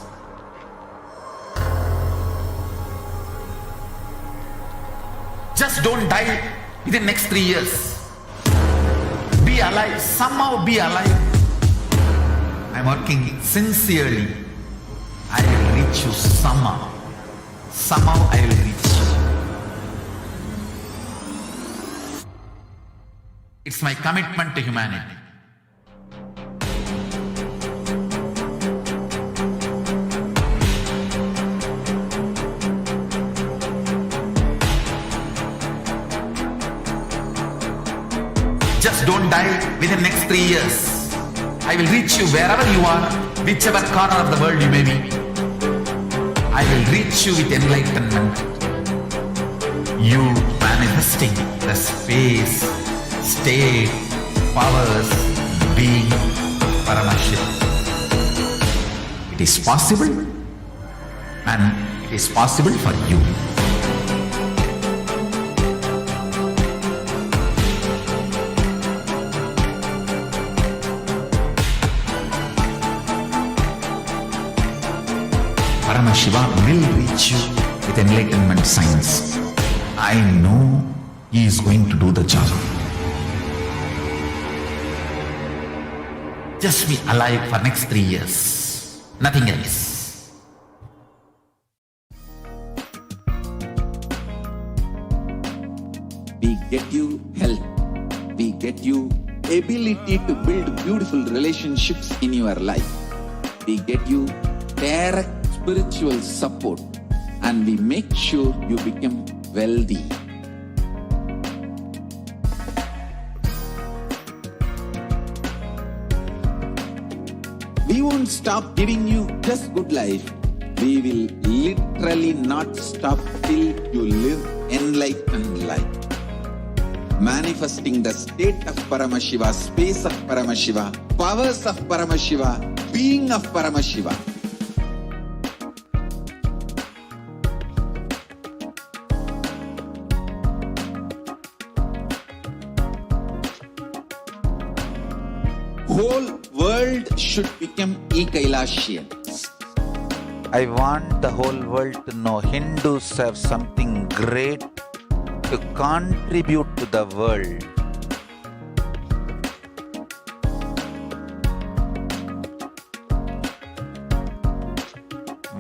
Just don't die within next 3 years. Be alive. Somehow be alive. I'm working sincerely. I will reach you somehow. Somehow I will reach you. It's my commitment to humanity. Just don't die within next 3 years. I will reach you wherever you are, whichever corner of the world you may be. I will reach you with enlightenment. You manifesting the space, state, powers, being Paramashivoham. It is possible, and it is possible for you. Paramashivoham will reach you with enlightenment science. I know he is going to do the job. Just be alive for next 3 years. Nothing else. We get you health. We get you ability to build beautiful relationships in your life. We get you direct spiritual support, and we make sure you become wealthy. We won't stop giving you just good life. We will literally not stop till you live enlightened life. Manifesting the state of Paramashiva, space of Paramashiva, powers of Paramashiva, being of Paramashiva. Whole world should become Kailasians. I want the whole world to know Hindus have something great to contribute to the world.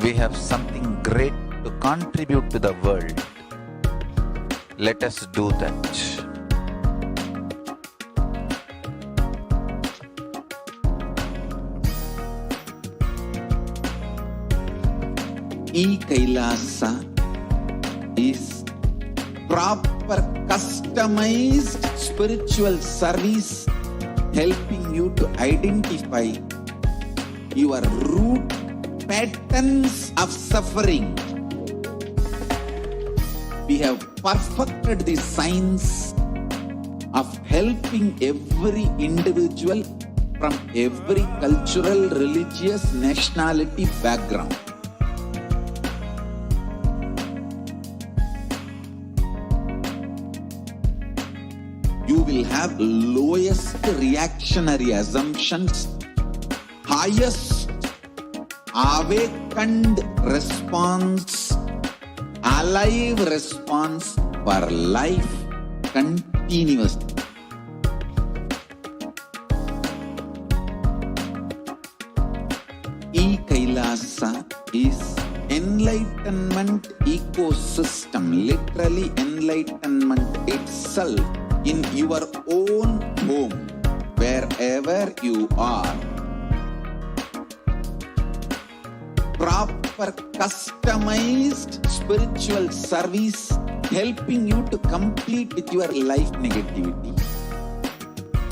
We have something great to contribute to the world. Let us do that. Kailasa is proper customized spiritual service helping you to identify your root patterns of suffering. We have perfected the science of helping every individual from every cultural, religious, nationality background. You will have lowest reactionary assumptions, highest awakened response, alive response for life continuously. Kailasa is enlightenment ecosystem, literally enlightenment itself in your own home, wherever you are. Proper customized spiritual service helping you to complete with your life negativity,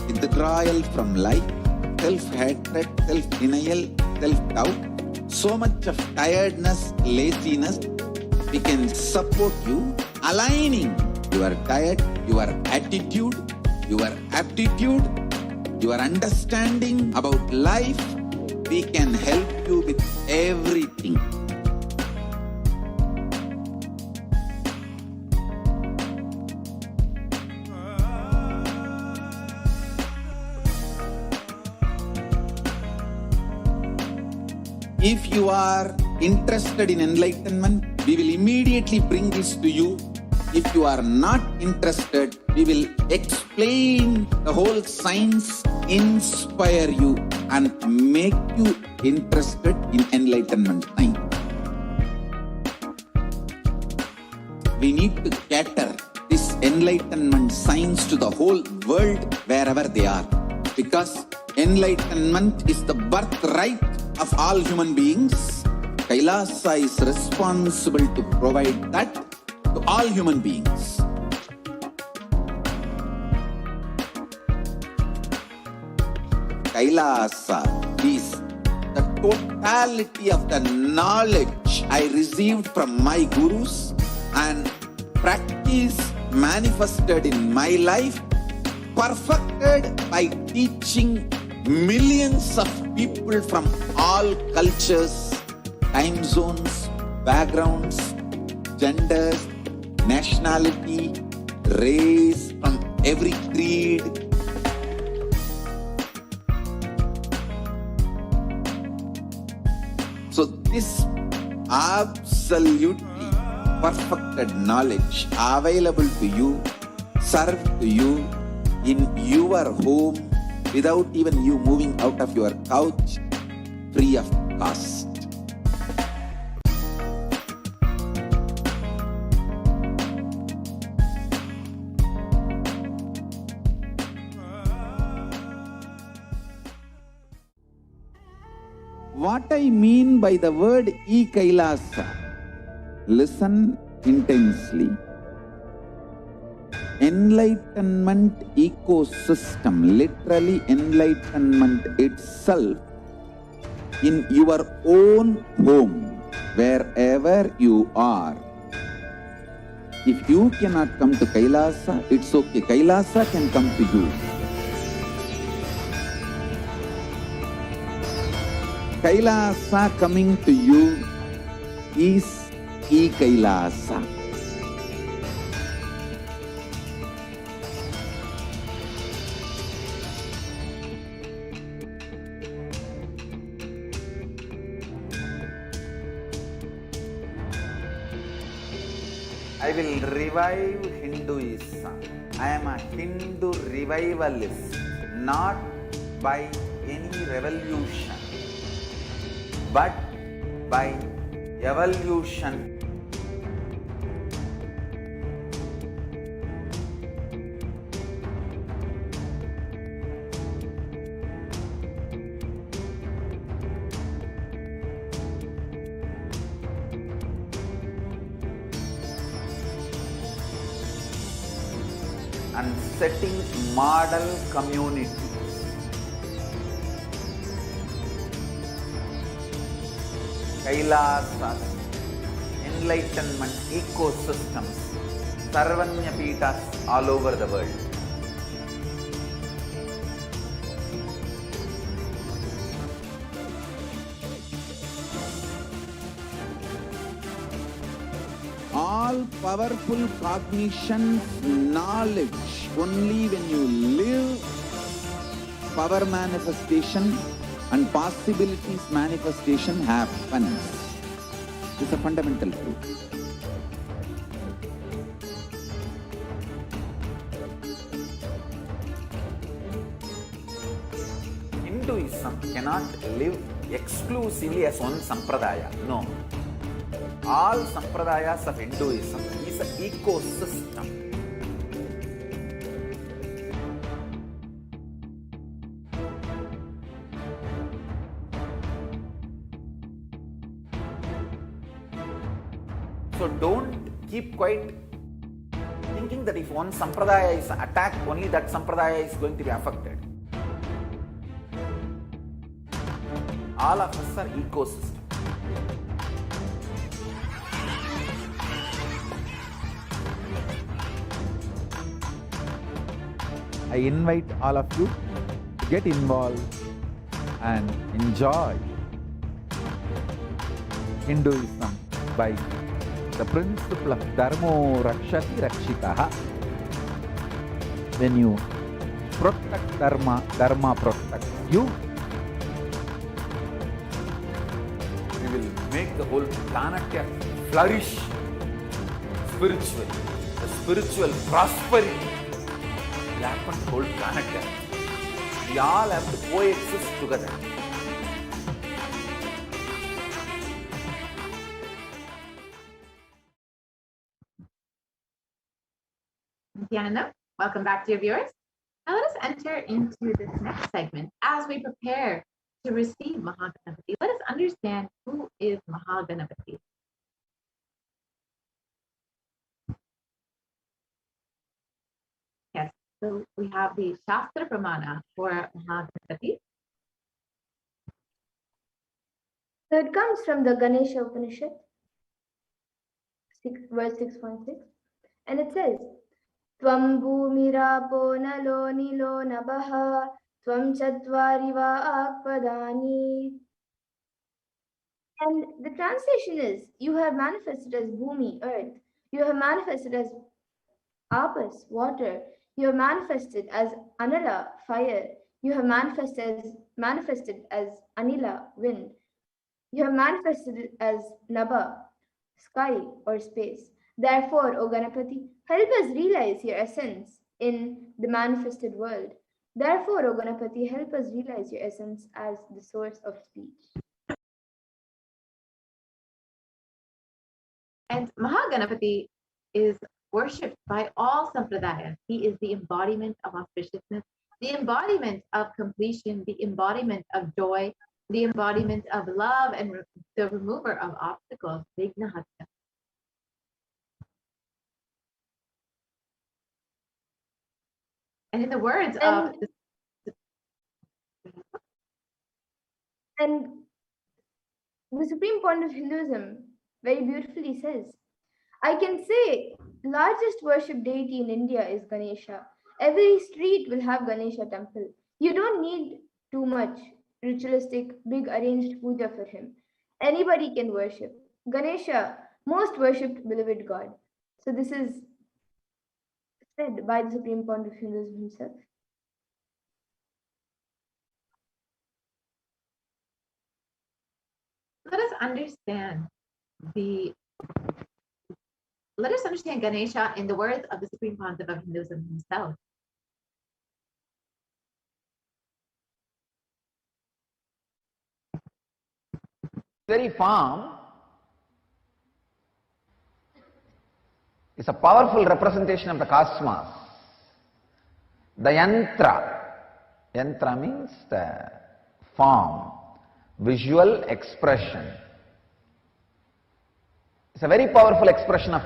withdrawal from life, self-hatred, self-denial, self-doubt, so much of tiredness, laziness. We can support you aligning your diet, your attitude, your aptitude, your understanding about life. We can help you with everything. If you are interested in enlightenment, we will immediately bring this to you. If you are not interested, we will explain the whole science, inspire you, and make you interested in enlightenment time. We need to cater this enlightenment science to the whole world wherever they are, because enlightenment is the birthright of all human beings. Kailasa is responsible to provide that to all human beings. Kailasa is the totality of the knowledge I received from my gurus and practice manifested in my life, perfected by teaching millions of people from all cultures, time zones, backgrounds, genders, nationality, race, from every creed. So this absolutely perfected knowledge available to you, served to you in your home without even you moving out of your couch, free of cost. What I mean by the word Kailasa, listen intensely. Enlightenment ecosystem, literally enlightenment itself, in your own home, wherever you are. If you cannot come to Kailasa, it's okay. Kailasa can come to you. Kailasa coming to you is Kailasa. I will revive Hinduism. I am a Hindu revivalist, not by any revolution, but by evolution. And setting model communities. Kailasas, enlightenment ecosystems, Sarvanya Pitas all over the world. All powerful cognition, knowledge, only when you live, power manifestation and possibilities manifestation happens. It's a fundamental truth. Hinduism cannot live exclusively as one sampradaya. No. All sampradayas of Hinduism is an ecosystem. So don't keep quiet thinking that if one sampradaya is attacked, only that sampradaya is going to be affected. All of us are ecosystem. I invite all of you to get involved and enjoy Hinduism by the principle of Dharmo Rakshati Rakshitaha. When you protect Dharma, Dharma protects you. We will make the whole planet flourish spiritually, the spiritual prosperity will happen to the whole planet. We all have to coexist together. Nithyananda, welcome back, dear viewers. Now let us enter into this next segment as we prepare to receive Mahaganapati. Let us understand who is Mahaganapati. Yes, so we have the Shastra Pramana for Mahaganapati. So it comes from the Ganesha Upanishad, verse 6.6, and it says, Tvam bhumirapo nalo nilo nabaha tvam chatvari akpadani. And the translation is, you have manifested as Bhumi, earth. You have manifested as Apas, water. You have manifested as Anala, fire. You have manifested as Anila, wind. You have manifested as Naba, sky, or space. Therefore, O Ganapati, help us realize your essence in the manifested world. Therefore, O Ganapati, help us realize your essence as the source of speech. And Mahaganapati is worshipped by all sampradayas. He is the embodiment of auspiciousness, the embodiment of completion, the embodiment of joy, the embodiment of love, and the remover of obstacles, Vignahatya. And in the words of And the Supreme Point of Hinduism very beautifully says, I can say largest worship deity in India is Ganesha. Every street will have Ganesha temple. You don't need too much ritualistic, big arranged puja for him. Anybody can worship. Ganesha, most worshipped beloved God. So this is said by the Supreme Point of Hinduism himself. let us understand Ganesha in the words of the Supreme Pontiff of Hinduism himself. Very form is a powerful representation of the cosmos. The yantra means the form, visual expression. It's a very powerful expression of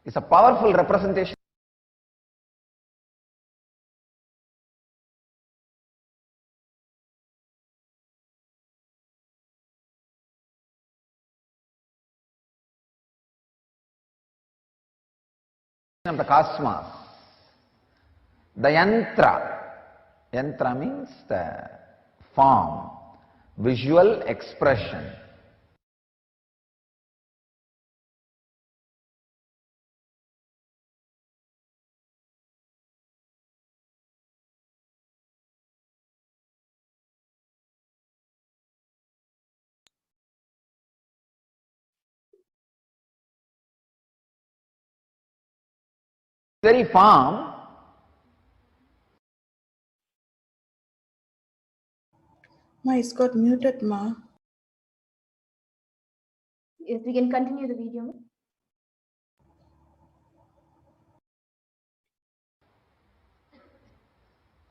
It's a powerful representation of the cosmos. The yantra means the form, visual expression. Very form Ma, it's got muted, Ma. Yes, we can continue the video.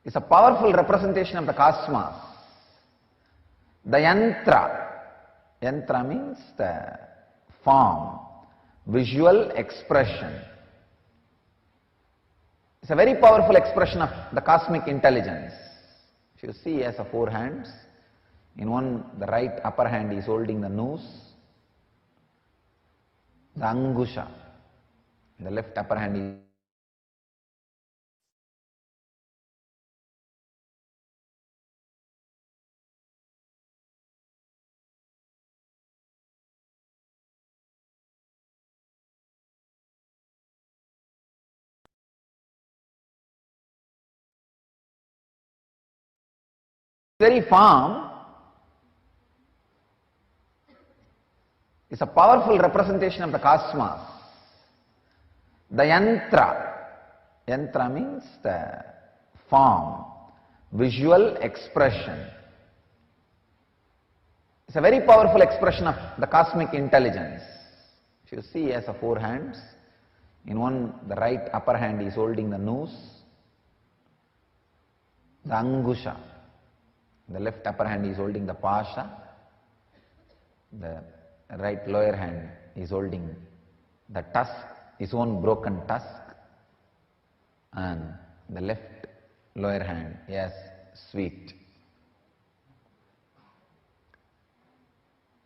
is a powerful representation of the cosmos. The yantra means the form, visual expression. It's a very powerful expression of the cosmic intelligence. If you see, he has 4 hands. In one, the right upper hand is holding the noose, the angusha. In the left upper hand is very form is a powerful representation of the cosmos. The yantra means the form, visual expression. It's a very powerful expression of the cosmic intelligence. If you see, he has 4 hands. In one, the right upper hand is holding the noose, the angusha. The left upper hand is holding the pasha. The right lower hand is holding the tusk, his own broken tusk. And the left lower hand, yes, sweet.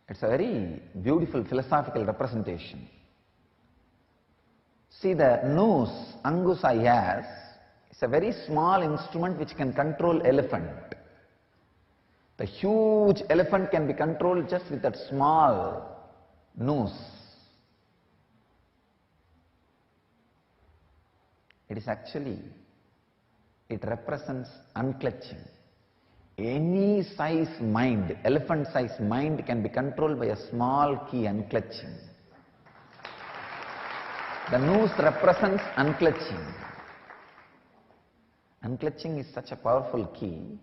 It's a very beautiful philosophical representation. See, the noose, angusa he has, is a very small instrument which can control elephant. The huge elephant can be controlled just with that small noose. It is actually it represents unclutching. Any size mind, elephant size mind, can be controlled by a small key, unclutching. The noose represents unclutching. Unclutching is such a powerful key.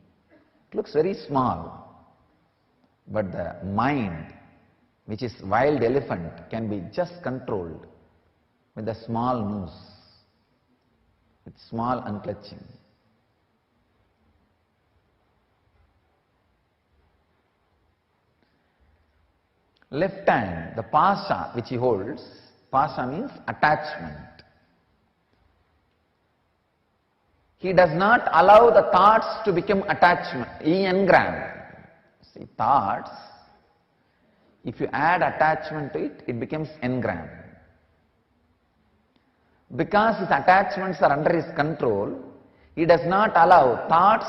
It looks very small, but the mind, which is wild elephant, can be just controlled with a small noose, with small unclutching. Left hand, the pasha which he holds, pasha means attachment. He does not allow the thoughts to become attachment. He engrams. See, thoughts, if you add attachment to it, it becomes engram. Because his attachments are under his control, he does not allow thoughts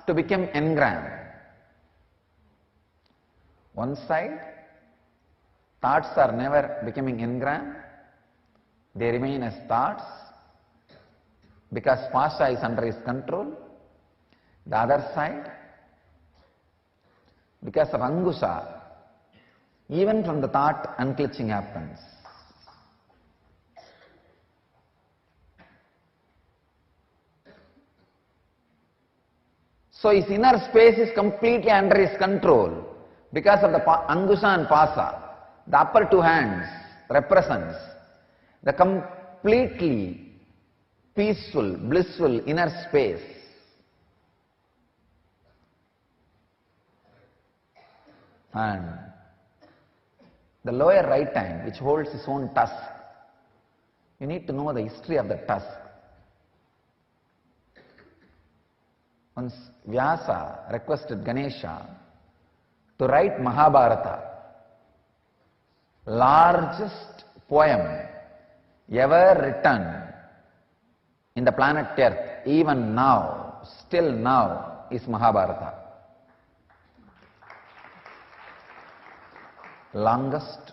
to become engram. One side, thoughts are never becoming engram. They remain as thoughts because pasha is under his control. The other side, because of angusha, even from the thought, unclutching happens. So his inner space is completely under his control because of the angusha and pasa. The upper two hands represents the completely peaceful, blissful inner space. And the lower right hand, which holds his own tusk, you need to know the history of the tusk. Once Vyasa requested Ganesha to write Mahabharata, largest poem ever written in the planet Earth, even now, still now, is Mahabharata. Longest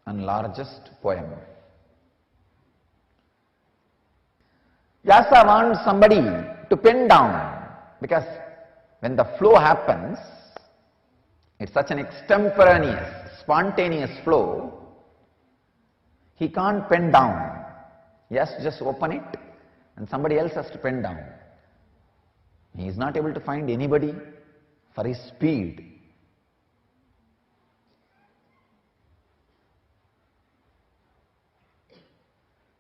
and largest poem. Vyasa wants somebody to pen down, because when the flow happens, it's such an extemporaneous, spontaneous flow, he can't pen down. He has to just open it and somebody else has to pen down. He is not able to find anybody for his speed.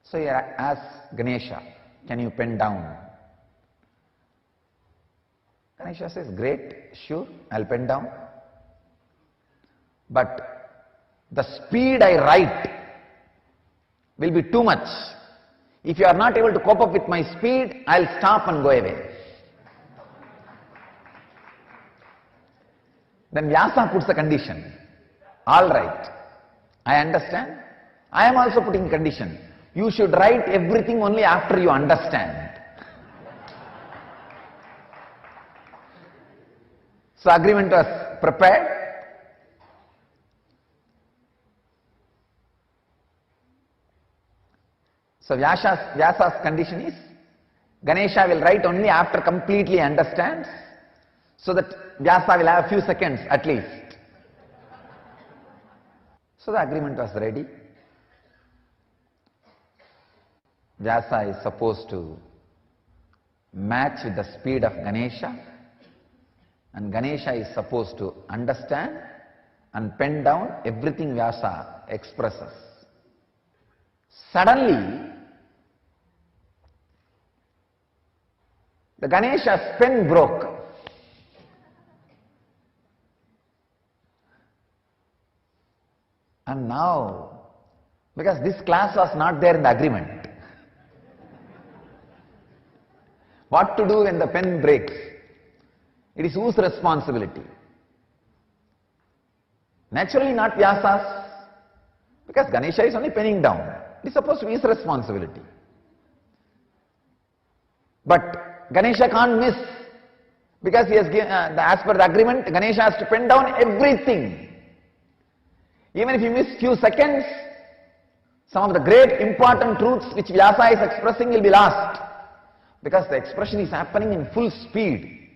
So he asks Ganesha, can you pen down? Ganesha says, great, sure, I'll pen down. But the speed I write will be too much. If you are not able to cope up with my speed, I'll stop and go away. Then Vyasa puts a condition. All right, I understand. I am also putting a condition. You should write everything only after you understand. So agreement was prepared. So Vyasa's condition is, Ganesha will write only after completely understands, so that Vyasa will have a few seconds at least. So the agreement was ready. Vyasa is supposed to match with the speed of Ganesha, and Ganesha is supposed to understand and pen down everything Vyasa expresses. Suddenly, the Ganesha's pen broke. And now, because this class was not there in the agreement, what to do when the pen breaks? It is whose responsibility? Naturally not Vyasa's, because Ganesha is only penning down. It is supposed to be his responsibility. But Ganesha can't miss, because he has given, as per the agreement, Ganesha has to pen down everything. Even if you miss few seconds, some of the great important truths which Vyasa is expressing will be lost. because the expression is happening in full speed.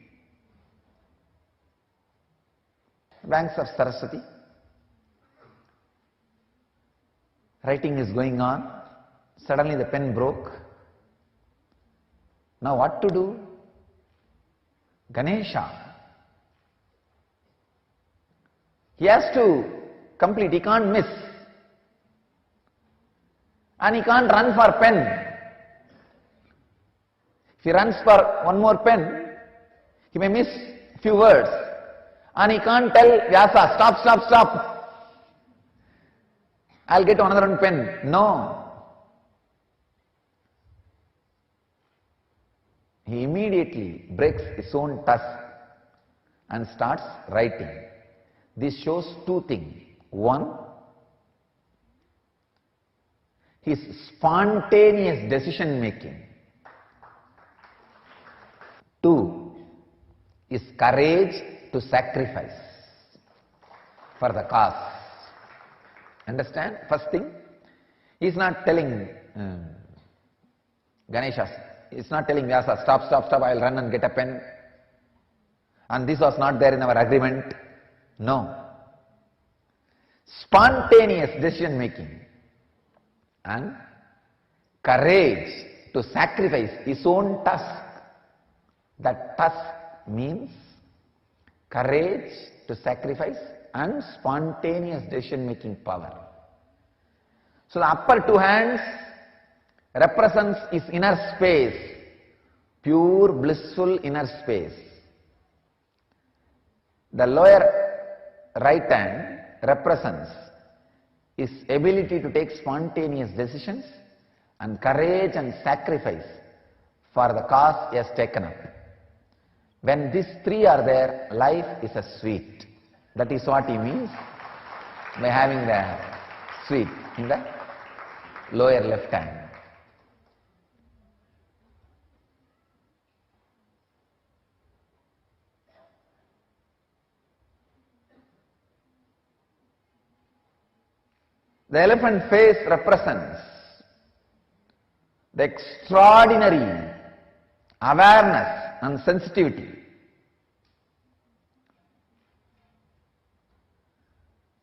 Banks of Saraswati. Writing is going on. Suddenly the pen broke. Now what to do? Ganesha. He has to complete, he can't miss. And he can't run for pen. If he runs for one more pen, he may miss few words. And he can't tell Vyasa, stop, stop, stop. I'll get another one pen. No. He immediately breaks his own tusk and starts writing. This shows two things. One, his spontaneous decision making. Two, his courage to sacrifice for the cause. Understand? First thing, he is not telling Ganesha, he is not telling Vyasa, stop, stop, stop, I will run and get a pen. And this was not there in our agreement. No. Spontaneous decision making and courage to sacrifice his own tusk. That tusk means courage to sacrifice and spontaneous decision making power. So the upper two hands represents his inner space, pure blissful inner space. The lower right hand represents his ability to take spontaneous decisions and courage and sacrifice for the cause he has taken up. When these three are there, life is a sweet. That is what he means by having the sweet in the lower left hand. The elephant face represents the extraordinary awareness and sensitivity.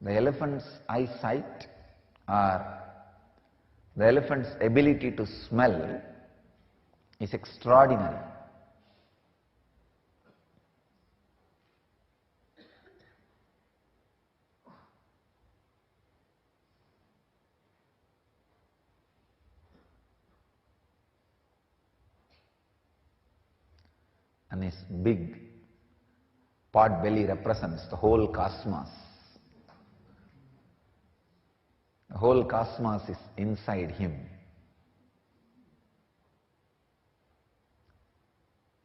The elephant's eyesight or the elephant's ability to smell is extraordinary. And his big pot belly represents the whole cosmos. The whole cosmos is inside him.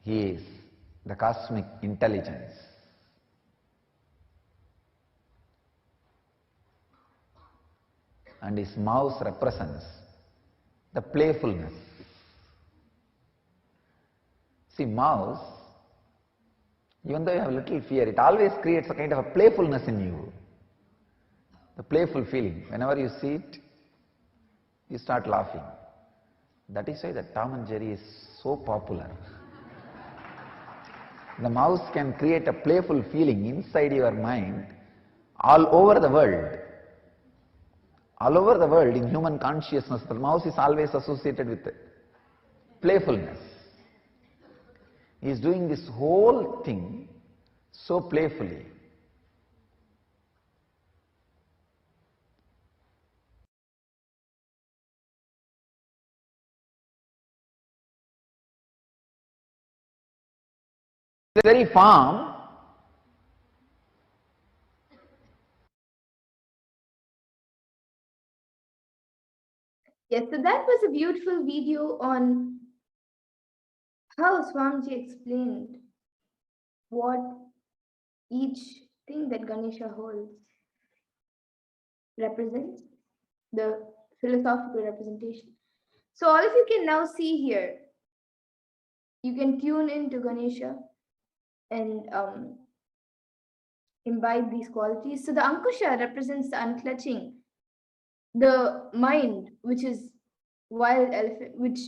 He is the cosmic intelligence. And his mouth represents the playfulness. See, mouse, even though you have a little fear, it always creates a kind of a playfulness in you. The playful feeling. Whenever you see it, you start laughing. That is why the Tom and Jerry is so popular. The mouse can create a playful feeling inside your mind all over the world. All over the world in human consciousness, the mouse is always associated with playfulness. He is doing this whole thing so playfully. Very farm. Yes, so that was a beautiful video on how Swamiji explained what each thing that Ganesha holds represents, the philosophical representation. So all of you can now see here, you can tune into Ganesha and imbibe these qualities. So the Ankusha represents the unclutching, the mind, which is wild elephant, which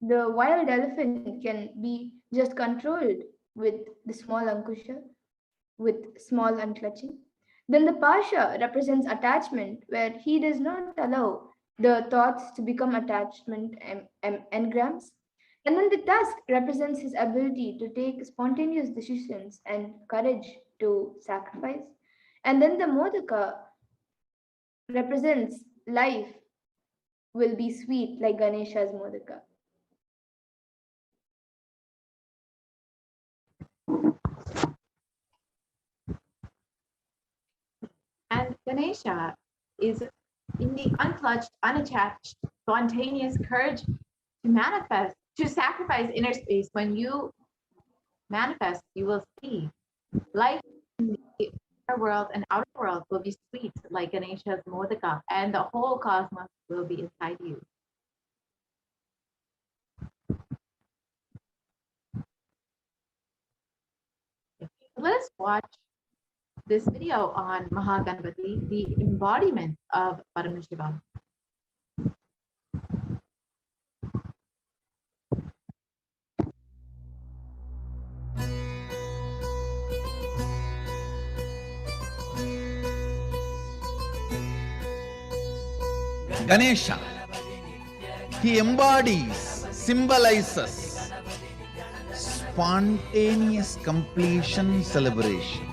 The wild elephant can be just controlled with the small ankusha, with small unclutching. Then the pasha represents attachment, where he does not allow the thoughts to become attachment engrams. And then the tusk represents his ability to take spontaneous decisions and courage to sacrifice. And then the modaka represents life will be sweet like Ganesha's modaka. And Ganesha is in the unclutched, unattached, spontaneous courage to manifest, to sacrifice inner space. When you manifest, you will see life in the inner world and outer world will be sweet like Ganesha's modaka, and the whole cosmos will be inside you. Let us watch this video on Mahaganapati, the embodiment of Paramashivoham. Ganesha, he embodies, symbolizes spontaneous completion celebration.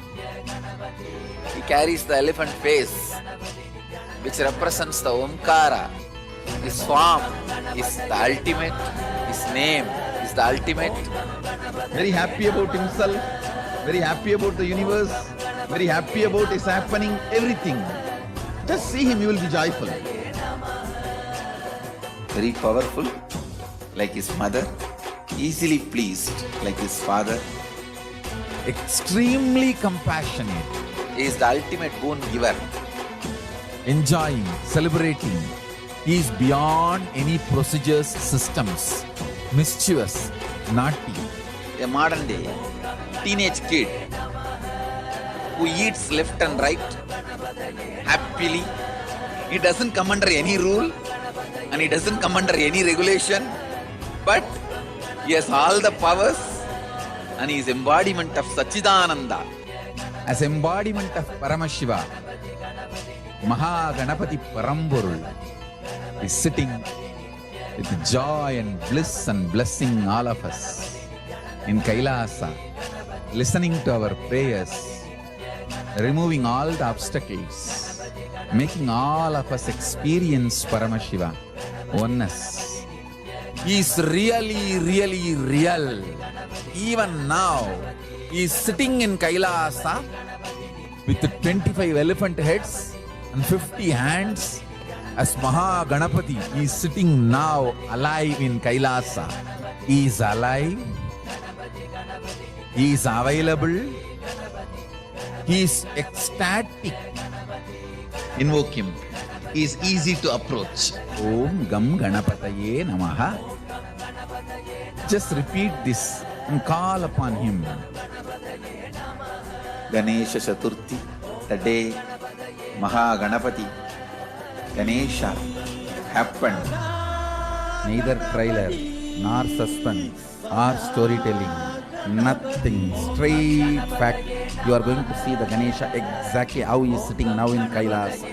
He carries the elephant face, which represents the Omkara. His form is the ultimate, his name is the ultimate. Very happy about himself, very happy about the universe, very happy about his happening, everything. Just see him, you will be joyful. Very powerful, like his mother, easily pleased, like his father. Extremely compassionate. He is the ultimate boon giver. Enjoying, celebrating. He is beyond any procedures, systems. Mischievous, naughty. A modern day teenage kid who eats left and right happily. He doesn't come under any rule and he doesn't come under any regulation, but he has all the powers and he is embodiment of Sachidananda. As embodiment of Paramashiva, Mahaganapati Paramburul is sitting with joy and bliss and blessing all of us in Kailasa, listening to our prayers, removing all the obstacles, making all of us experience Paramashiva, oneness. He is really, really real. Even now, he is sitting in Kailasa with 25 elephant heads and 50 hands. As Mahaganapati, he is sitting now alive in Kailasa. He is alive. He is available. He is ecstatic. Invoke him. He is easy to approach. Om Gam Ganapataye Namaha. Just repeat this and call upon him. Ganesha Chaturthi, the day Mahaganapati Ganesha happened. Neither trailer, nor suspense, or storytelling, nothing. Straight fact. You are going to see the Ganesha exactly how he is sitting now in Kailasa.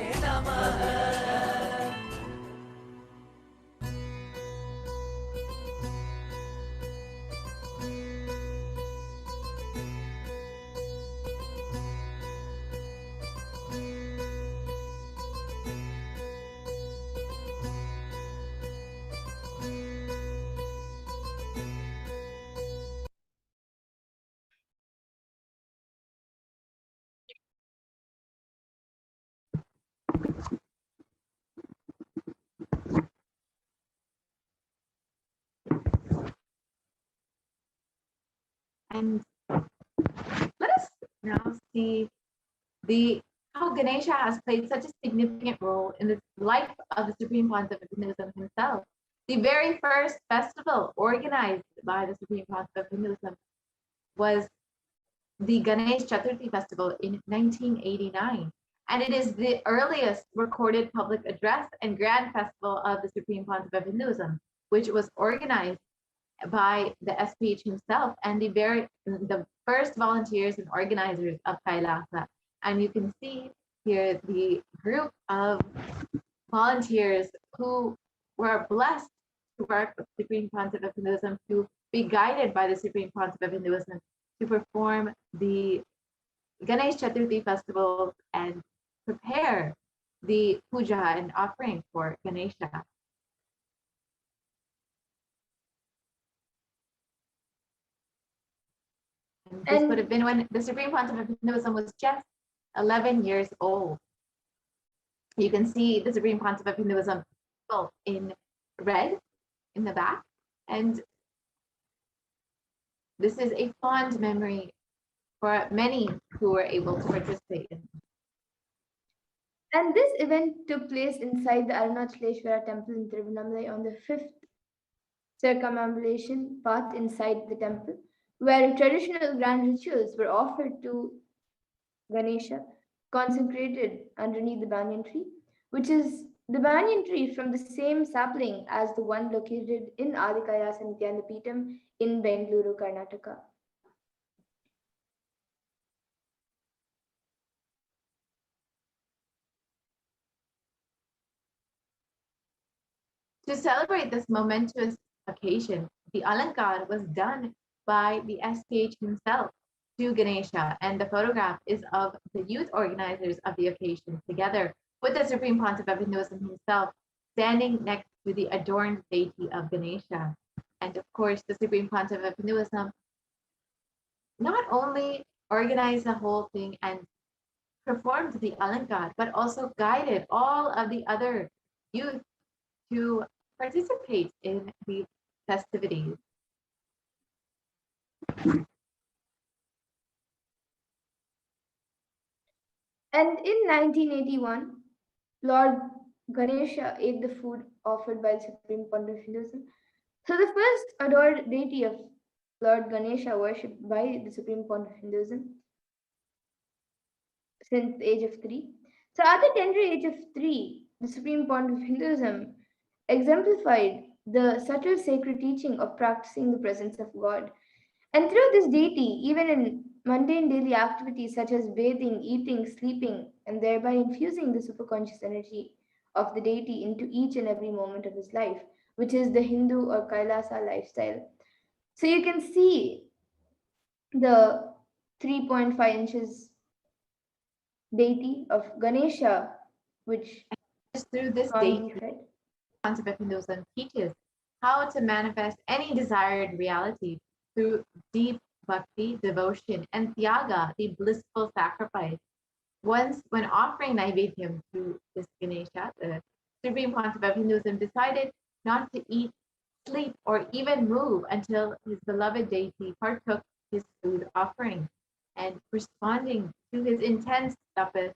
And let us now see how Ganesha has played such a significant role in the life of the Supreme Pontiff of Hinduism himself. The very first festival organized by the Supreme Pontiff of Hinduism was the Ganesh Chaturthi festival in 1989. And it is the earliest recorded public address and grand festival of the Supreme Pontiff of Hinduism. which was organized by the SPH himself and the first volunteers and organizers of Kailasa. And you can see here the group of volunteers who were blessed to work with the Supreme Pontiff of Hinduism, to be guided by the Supreme Pontiff of Hinduism, to perform the Ganesh Chaturthi festival and prepare the puja and offering for Ganesha. And this would have been when the Supreme Pontiff of Hinduism was just 11 years old. You can see the Supreme Pontiff of Hinduism in red in the back. And this is a fond memory for many who were able to participate in. And this event took place inside the Arunachaleshwara temple in Tiruvannamalai on the 5th circumambulation path inside the temple, where traditional grand rituals were offered to Ganesha, consecrated underneath the banyan tree, which is the banyan tree from the same sapling as the one located in Adi Kailasa Nithyananda Paramashivam in Bengaluru, Karnataka. To celebrate this momentous occasion, the Alankar was done by the SPH himself to Ganesha, and the photograph is of the youth organizers of the occasion, together with the Supreme Pontiff of Hinduism himself, standing next to the adorned deity of Ganesha. And of course, the Supreme Pontiff of Hinduism not only organized the whole thing and performed the Alankar, but also guided all of the other youth to participate in the festivities. And in 1981, Lord Ganesha ate the food offered by the Supreme Pontiff of Hinduism. So the first adored deity of Lord Ganesha worshipped by the Supreme Pontiff of Hinduism since the age of 3. So at the tender age of 3, the Supreme Pontiff of Hinduism exemplified the subtle sacred teaching of practicing the presence of God. And through this deity, even in mundane daily activities such as bathing, eating, sleeping, and thereby infusing the superconscious energy of the deity into each and every moment of his life, which is the Hindu or Kailasa lifestyle. So you can see the 3.5 inches deity of Ganesha, which through this deity, Pontiff of Hinduism teaches how to manifest any desired reality through deep bhakti, devotion, and tyaga, the blissful sacrifice. Once, when offering Naivedyam to this Ganesha, the Supreme Pontiff of Hinduism decided not to eat, sleep, or even move until his beloved deity partook his food offering. And responding to his intense tapas,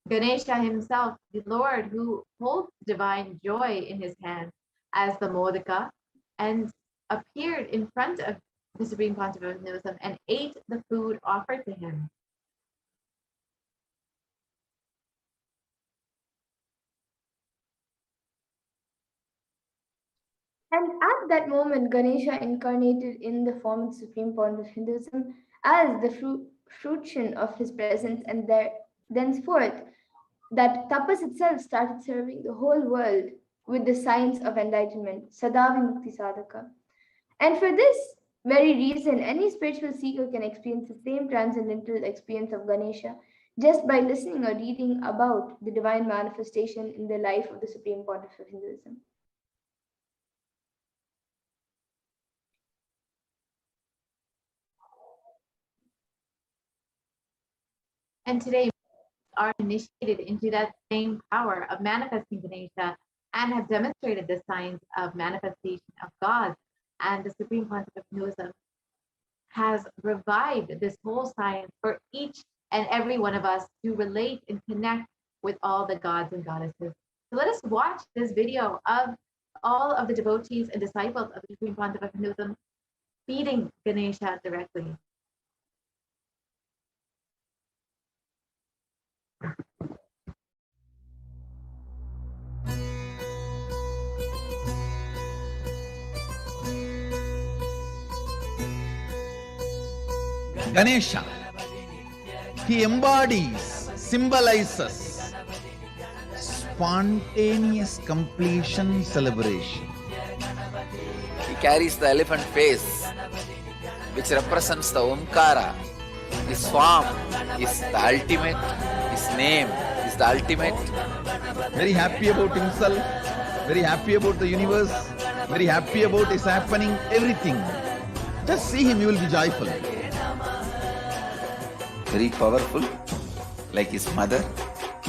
Ganesha himself, the Lord who holds divine joy in his hand as the Modaka, and appeared in front of the Supreme Pontiff of Hinduism and ate the food offered to him. And at that moment, Ganesha incarnated in the form of the Supreme Pontiff of Hinduism as the fruition of his presence, and thenceforth, that tapas itself started serving the whole world with the science of enlightenment, Sadavimukti Sadhaka. And for this very reason, any spiritual seeker can experience the same transcendental experience of Ganesha just by listening or reading about the divine manifestation in the life of the Supreme Pontiff of Hinduism. And today, are initiated into that same power of manifesting Ganesha and have demonstrated the signs of manifestation of God. And the Supreme Pontiff of Hinduism has revived this whole science for each and every one of us to relate and connect with all the gods and goddesses. So let us watch this video of all of the devotees and disciples of the Supreme Pontiff of Hinduism feeding Ganesha directly. Ganesha. He embodies, symbolizes spontaneous completion celebration. He carries the elephant face, which represents the Omkara. His form is the ultimate, his name is the ultimate. Very happy about himself, very happy about the universe, very happy about his happening, everything. Just see him, you will be joyful. Very powerful, like his mother,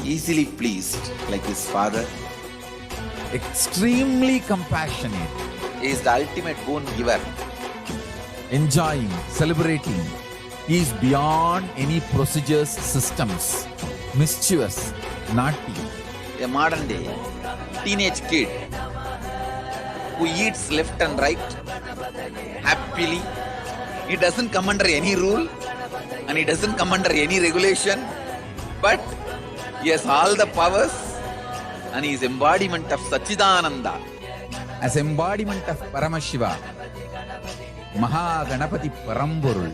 easily pleased, like his father. Extremely compassionate, He is the ultimate boon giver. enjoying, celebrating. He is beyond any procedures, systems, mischievous, naughty. A modern day teenage kid who eats left and right happily. He doesn't come under any rule and he doesn't come under any regulation, but he has all the powers and he is embodiment of Sachidananda. As embodiment of Paramashiva, Mahaganapati Paramburul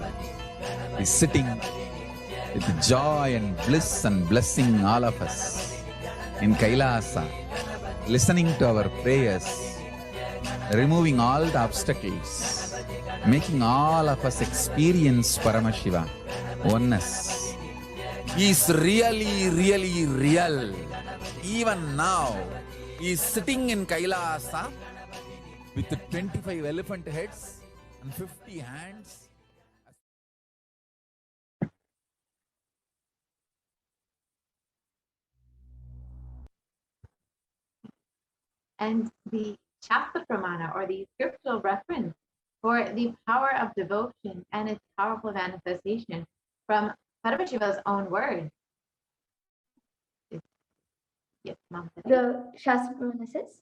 is sitting with joy and bliss and blessing all of us in Kailasa, listening to our prayers, removing all the obstacles, making all of us experience Paramashiva, oneness. He is really, really real. Even now, he is sitting in Kailasa with 25 elephant heads and 50 hands. And the Shastra Pramana, or the scriptural reference for the power of devotion and its powerful manifestation from Paramashiva's own words. Yes, Mom. The Shastra Pramana says,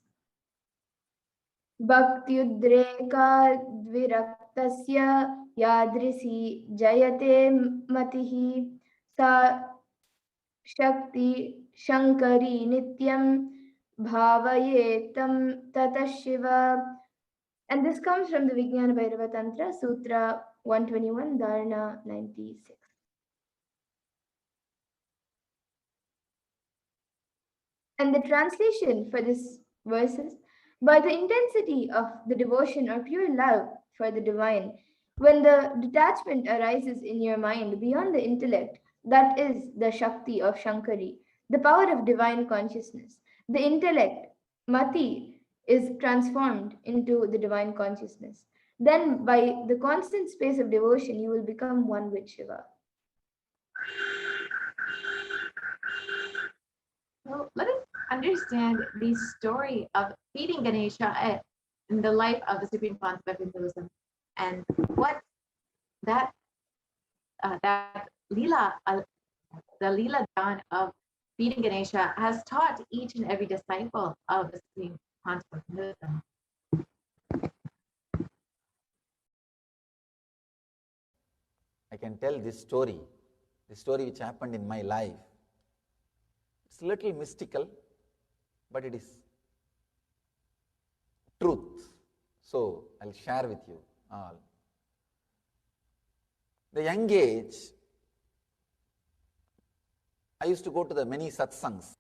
Bhaktyudreka dviraktasya yadrisi jayate matihi sa shakti shankari nityam bhavayetam tata shiva. And this comes from the Vijnana Bhairava Tantra, Sutra 121, Dharana 96. And the translation for this verse is, by the intensity of the devotion or pure love for the divine, when the detachment arises in your mind beyond the intellect, that is the Shakti of Shankari, the power of divine consciousness. The intellect, Mati, is transformed into the divine consciousness. Then, by the constant space of devotion, you will become one with Shiva. So let us understand the story of feeding Ganesha in the life of the Supreme Concept of Hinduism, and what that Leela, the Leela Dawn of feeding Ganesha has taught each and every disciple of the Supreme Concept of Hinduism. I can tell this story which happened in my life. It's a little mystical, but it is truth. So I'll share with you all. The young age, I used to go to the many satsangs.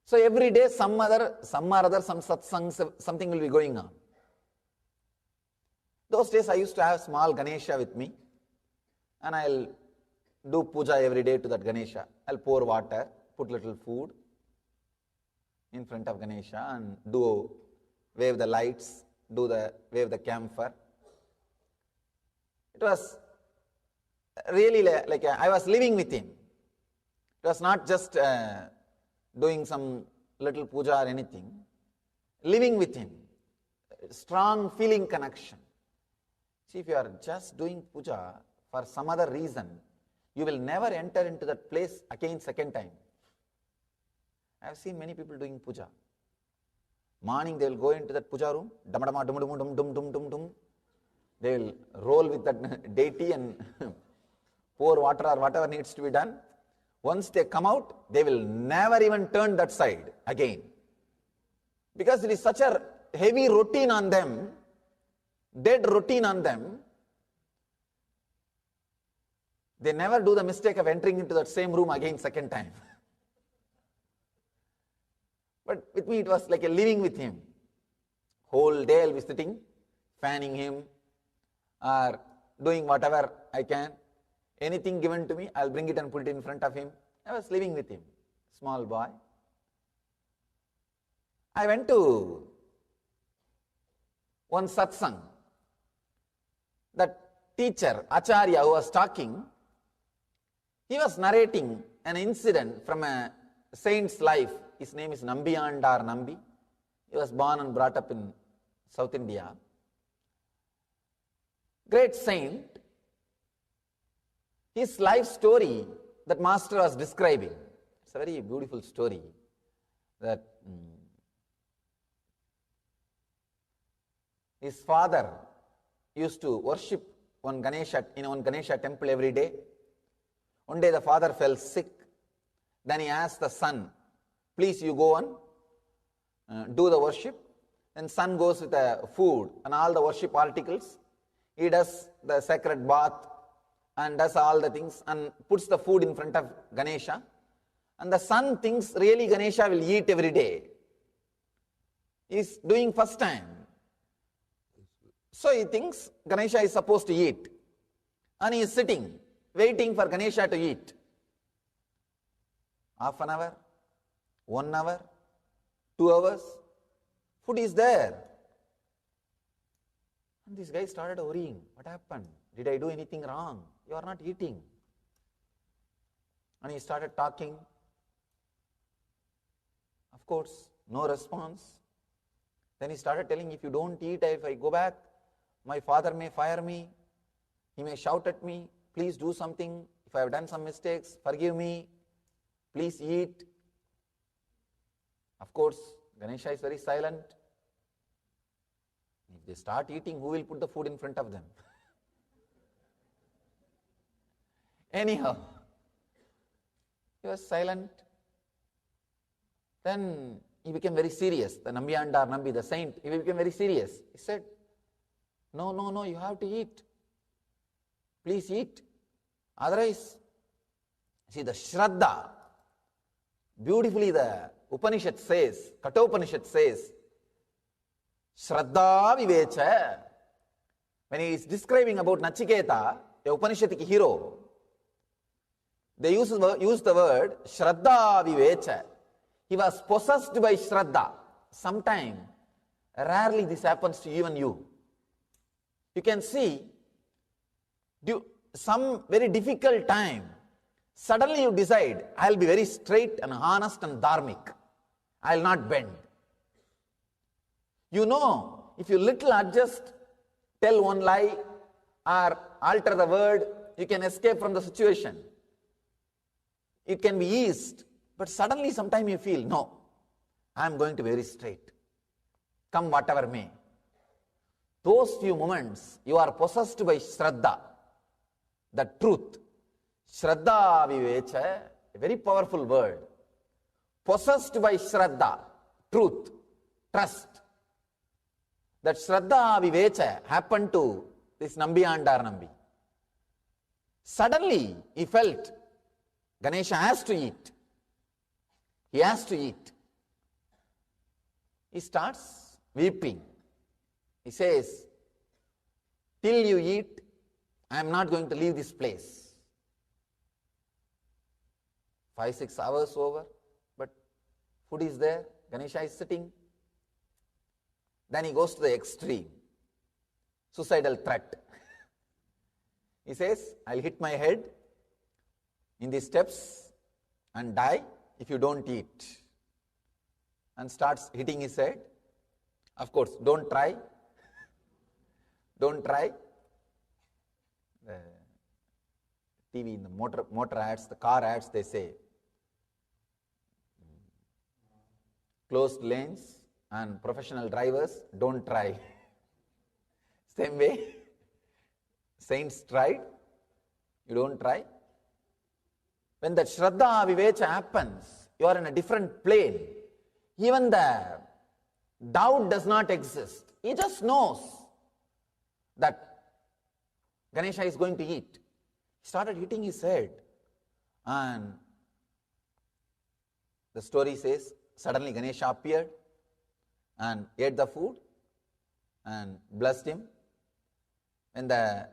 So every day some satsangs, something will be going on. Those days I used to have small Ganesha with me, and I'll do puja every day to that Ganesha. I'll pour water, put little food in front of Ganesha and wave the lights, wave the camphor. It was really like I was living with him. It was not just doing some little puja or anything. Living with him. Strong feeling connection. See, if you are just doing puja for some other reason, you will never enter into that place again second time. I have seen many people doing puja. Morning they will go into that puja room, dum-dum, dum-dum, dum-dum. They will roll with that deity and pour water or whatever needs to be done. Once they come out, they will never even turn that side again. Because it is such a heavy routine on them, dead routine on them, they never do the mistake of entering into that same room again second time. But with me it was like a living with him. Whole day I'll be sitting, fanning him, or doing whatever I can. Anything given to me, I'll bring it and put it in front of him. I was living with him, small boy. I went to one satsang. That teacher, Acharya, who was talking, he was narrating an incident from a saint's life. His name is Nambiyandar Nambi. He was born and brought up in South India. Great saint. His life story that master was describing. It's a very beautiful story. That his father used to worship one Ganesha in one Ganesha temple every day. One day the father fell sick. Then he asked the son, please you go on, do the worship. Then son goes with the food and all the worship articles. He does the sacred bath and does all the things and puts the food in front of Ganesha. And the son thinks really Ganesha will eat every day. He is doing first time. So he thinks Ganesha is supposed to eat. And he is sitting, waiting for Ganesha to eat. Half an hour, 1 hour, 2 hours, food is there. And this guy started worrying. What happened? Did I do anything wrong? You are not eating. And he started talking. Of course, no response. Then he started telling, if you don't eat, if I go back, my father may fire me. He may shout at me. Please do something. If I have done some mistakes, forgive me. Please eat. Of course, Ganesha is very silent. If they start eating, who will put the food in front of them? Anyhow, he was silent. Then he became very serious. The Nambiyandar Nambi, the saint, he became very serious. He said, no, you have to eat. Please eat. Otherwise, see the Shraddha, beautifully the Upanishad says, Kathopanishad says, Shraddha Vivecha. When he is describing about Nachiketa, a Upanishadic hero, they use the word Shraddha Vivecha. He was possessed by Shraddha. Sometime, rarely this happens to even you. You can see, some very difficult time, suddenly you decide, I'll be very straight and honest and dharmic. I'll not bend. You know, if you little adjust, tell one lie, or alter the word, you can escape from the situation. It can be eased, but suddenly sometime you feel, no, I'm going to be very straight. Come whatever may. Those few moments, you are possessed by Shraddha, the truth. Shraddha Vivecha, a very powerful word. Possessed by Shraddha, truth, trust. That Shraddha Vivecha happened to this Nambiyandar Nambi. Suddenly, he felt Ganesha has to eat. He has to eat. He starts weeping. He says, till you eat, I am not going to leave this place. 5-6 hours over, but food is there, Ganesha is sitting. Then he goes to the extreme, suicidal threat. He says, I'll hit my head in the steps and die if you don't eat. And starts hitting his head. Of course, don't try. Don't try. The TV, in the motor ads, the car ads, they say, closed lanes and professional drivers, don't try. Same way, saints tried, you don't try. When that Shraddha Vivecha happens, you are in a different plane. Even the doubt does not exist. He just knows that Ganesha is going to eat. He started hitting his head. And the story says, suddenly Ganesha appeared and ate the food and blessed him. And that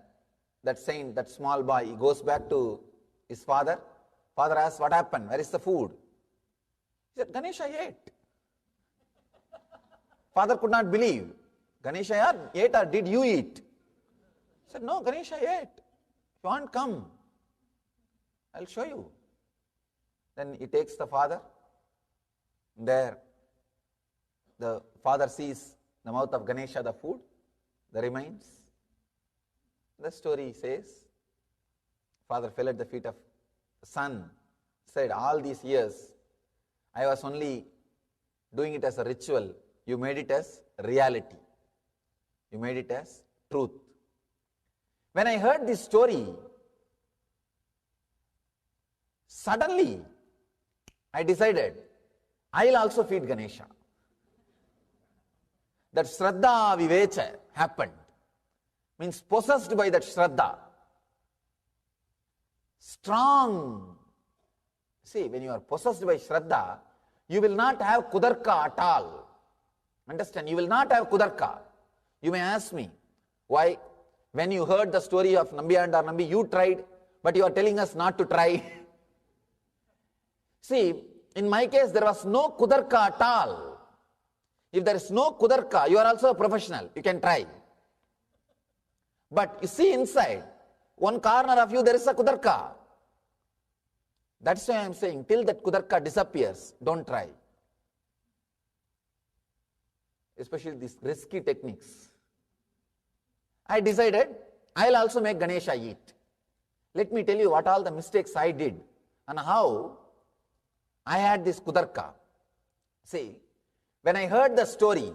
saint, that small boy, he goes back to his father. Father asks, what happened? Where is the food? He said, Ganesha ate. Father could not believe. Ganesha ate or did you eat? He said, no, Ganesha ate. If you want, come. I'll show you. Then he takes the father. There, the father sees the mouth of Ganesha, the food, the remains. The story says, father fell at the feet of the son, said, all these years, I was only doing it as a ritual. You made it as reality. You made it as truth. When I heard this story, suddenly I decided, I'll also feed Ganesha. That Shraddha Vivecha happened. Means possessed by that Shraddha. Strong. See, when you are possessed by Shraddha, you will not have Kudarka at all. Understand? You will not have Kudarka. You may ask me, why? When you heard the story of Nambi and Nambi, you tried, but you are telling us not to try. See, in my case, there was no Kudarka at all. If there is no Kudarka, you are also a professional. You can try. But you see inside, one corner of you, there is a Kudarka. That's why I am saying, till that Kudarka disappears, don't try. Especially these risky techniques. I decided, I'll also make Ganesha eat. Let me tell you what all the mistakes I did and how I had this Kudarka. See, when I heard the story,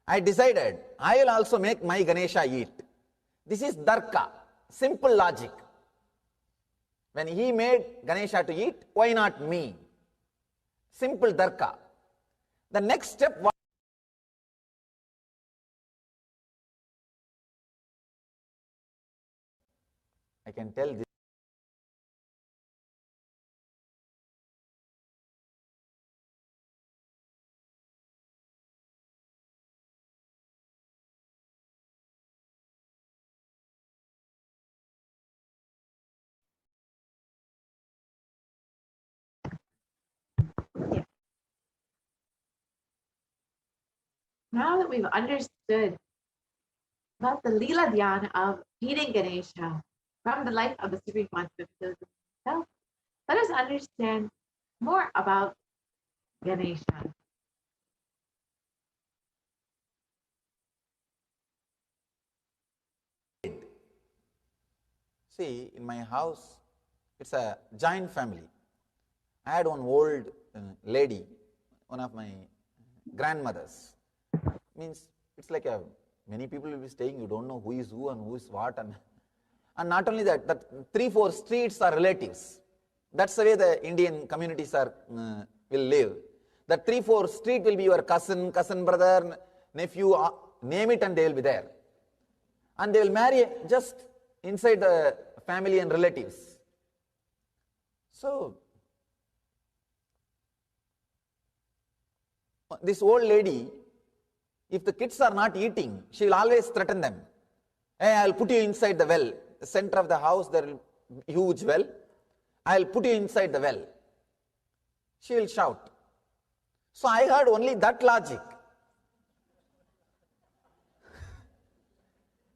I decided, I will also make my Ganesha eat. This is Darka, simple logic. When he made Ganesha to eat, why not me? Simple Darka. The next step was, I can tell this. Now that we've understood about the Leela Dhyan of feeding Ganesha from the life of the Supreme Master himself, let us understand more about Ganesha. See, in my house, it's a giant family. I had one old lady, one of my grandmothers. Means it's like many people will be staying, you don't know who is who and who is what. And not only that, 3-4 streets are relatives. That's the way the Indian communities are will live. The 3-4 street will be your cousin, cousin brother, nephew, name it, and they will be there. And they will marry just inside the family and relatives. So, this old lady, if the kids are not eating, she will always threaten them. Hey, I'll put you inside the well. The center of the house, there will be a huge well. I'll put you inside the well. She will shout. So I heard only that logic.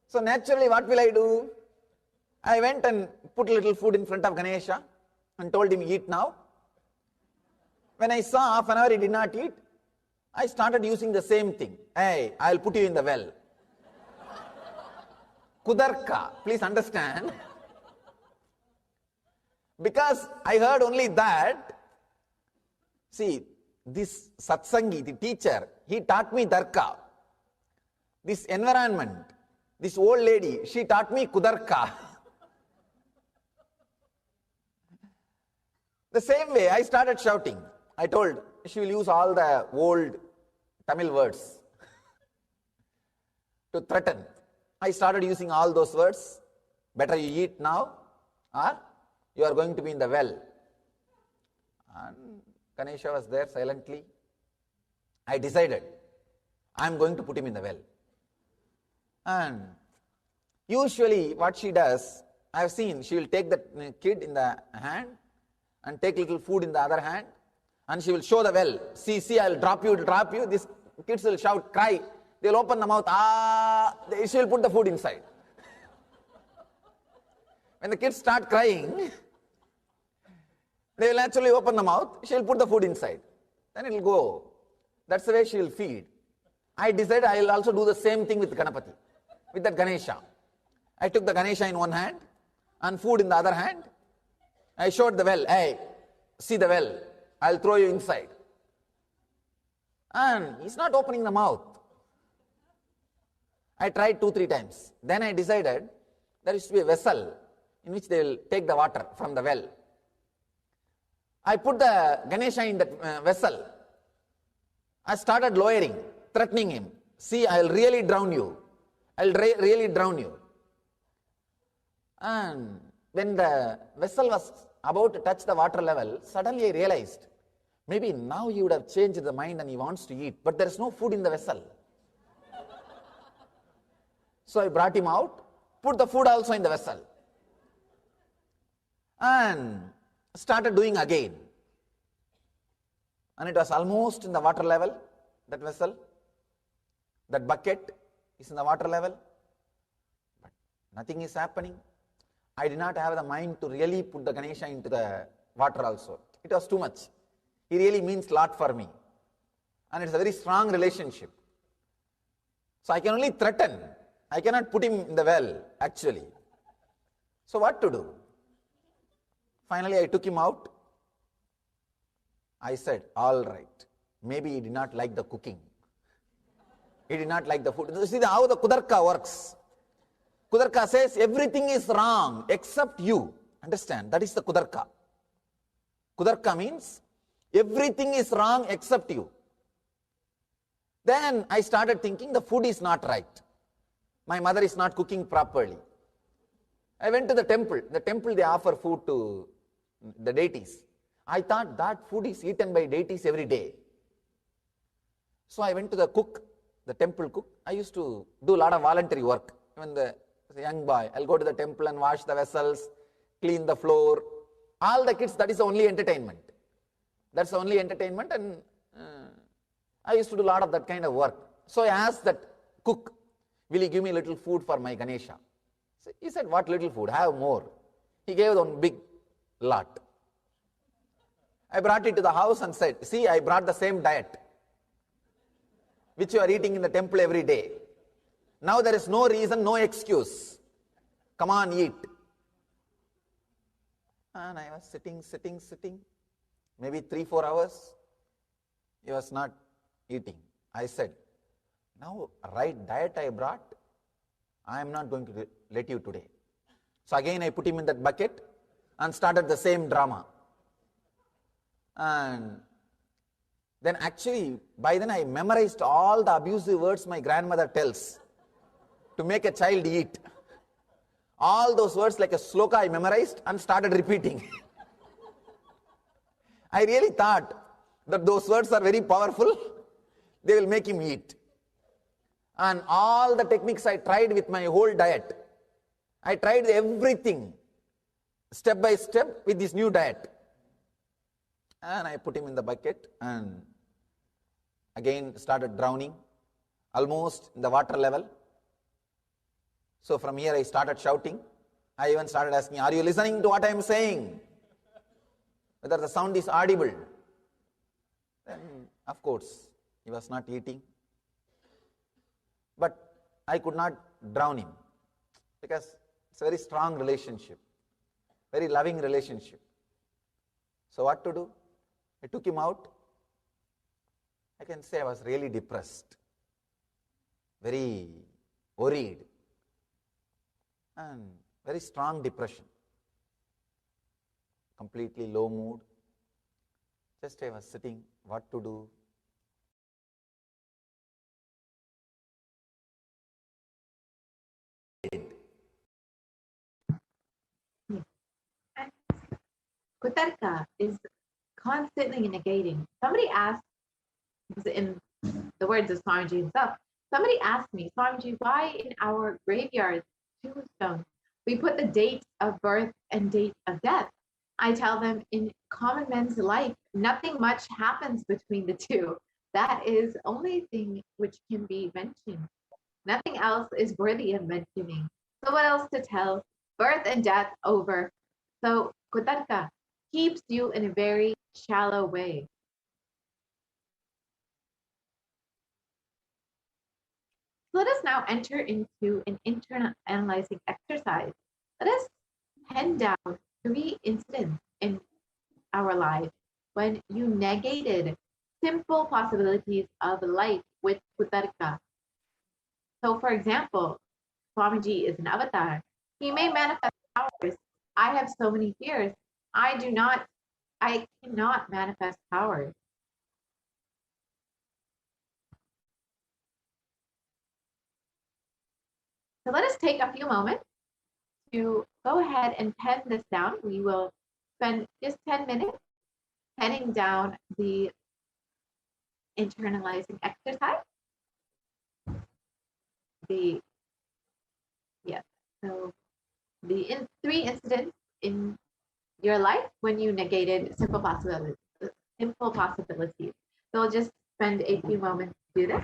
So naturally, what will I do? I went and put a little food in front of Ganesha and told him, eat now. When I saw half an hour he did not eat, I started using the same thing. Hey, I'll put you in the well. Kudarka, please understand. Because I heard only that, see, this satsangi, the teacher, he taught me Darka. This environment, this old lady, she taught me Kudarka. The same way, I started shouting. I told, she will use all the old Tamil words to threaten. I started using all those words. Better you eat now, or you are going to be in the well. And Ganesha was there silently. I decided I am going to put him in the well. And usually what she does, I have seen, she will take the kid in the hand and take little food in the other hand, and she will show the well. See, I will drop you, These kids will shout, cry. They will open the mouth, she will put the food inside. When the kids start crying, they will actually open the mouth, she will put the food inside. Then it will go. That's the way she will feed. I decided I will also do the same thing with Ganapati, with that Ganesha. I took the Ganesha in one hand and food in the other hand. I showed the well, hey, see the well, I'll throw you inside. And he's not opening the mouth. I tried 2-3 times. Then I decided there used to be a vessel in which they will take the water from the well. I put the Ganesha in that vessel. I started lowering, threatening him. See, I'll really drown you. I'll really drown you. And when the vessel was about to touch the water level, suddenly I realized, maybe now he would have changed the mind and he wants to eat, but there is no food in the vessel. So I brought him out, put the food also in the vessel, and started doing again. And it was almost in the water level, that vessel. That bucket is in the water level, but nothing is happening. I did not have the mind to really put the Ganesha into the water also. It was too much. He really means a lot for me. And it's a very strong relationship. So I can only threaten. I cannot put him in the well, actually. So what to do? Finally, I took him out. I said, all right, maybe he did not like the cooking. He did not like the food. You see how the Kudarka works. Kudarka says everything is wrong except you. Understand? That is the Kudarka. Kudarka means everything is wrong except you. Then I started thinking the food is not right. My mother is not cooking properly. I went to the temple. The temple, they offer food to the deities. I thought that food is eaten by deities every day. So I went to the cook, the temple cook. I used to do a lot of voluntary work. When the young boy, I'll go to the temple and wash the vessels, clean the floor. All the kids, that is the only entertainment. That's the only entertainment, and I used to do a lot of that kind of work. So I asked that cook, will you give me a little food for my Ganesha? So he said, what little food? Have more. He gave one big lot. I brought it to the house and said, see, I brought the same diet which you are eating in the temple every day. Now there is no reason, no excuse. Come on, eat. And I was sitting. Maybe 3-4 hours. He was not eating. I said, now right diet I brought, I am not going to let you today. So again I put him in that bucket and started the same drama. And then actually, by then I memorized all the abusive words my grandmother tells to make a child eat. All those words like a sloka I memorized and started repeating. I really thought that those words are very powerful. They will make him eat. And all the techniques I tried with my whole diet. I tried everything step by step with this new diet. And I put him in the bucket and again started drowning, almost in the water level. So from here I started shouting. I even started asking, are you listening to what I am saying? Whether the sound is audible. Then, of course, he was not eating. But I could not drown him because it's a very strong relationship, very loving relationship. So what to do? I took him out. I can say I was really depressed, very worried, and very strong depression, completely low mood. Just I was sitting, what to do? Kutarka is constantly negating. Somebody asked, in the words of Swamiji himself, somebody asked me, Swamiji, why in our graveyard tombstone we put the date of birth and date of death? I tell them, in common men's life, nothing much happens between the two. That is only thing which can be mentioned. Nothing else is worthy of mentioning. So what else to tell? Birth and death over. So Kutarka keeps you in a very shallow way. Let us now enter into an internal analyzing exercise. Let us pen down 3 incidents in our life when you negated simple possibilities of life with Kutarka. So, for example, Swamiji is an avatar. He may manifest powers. I have so many fears. I cannot manifest powers. So let us take a few moments to go ahead and pen this down. We will spend just 10 minutes penning down the internalizing exercise. So the 3 incidents in your life when you negated simple possibilities. So we'll just spend a few moments to do this.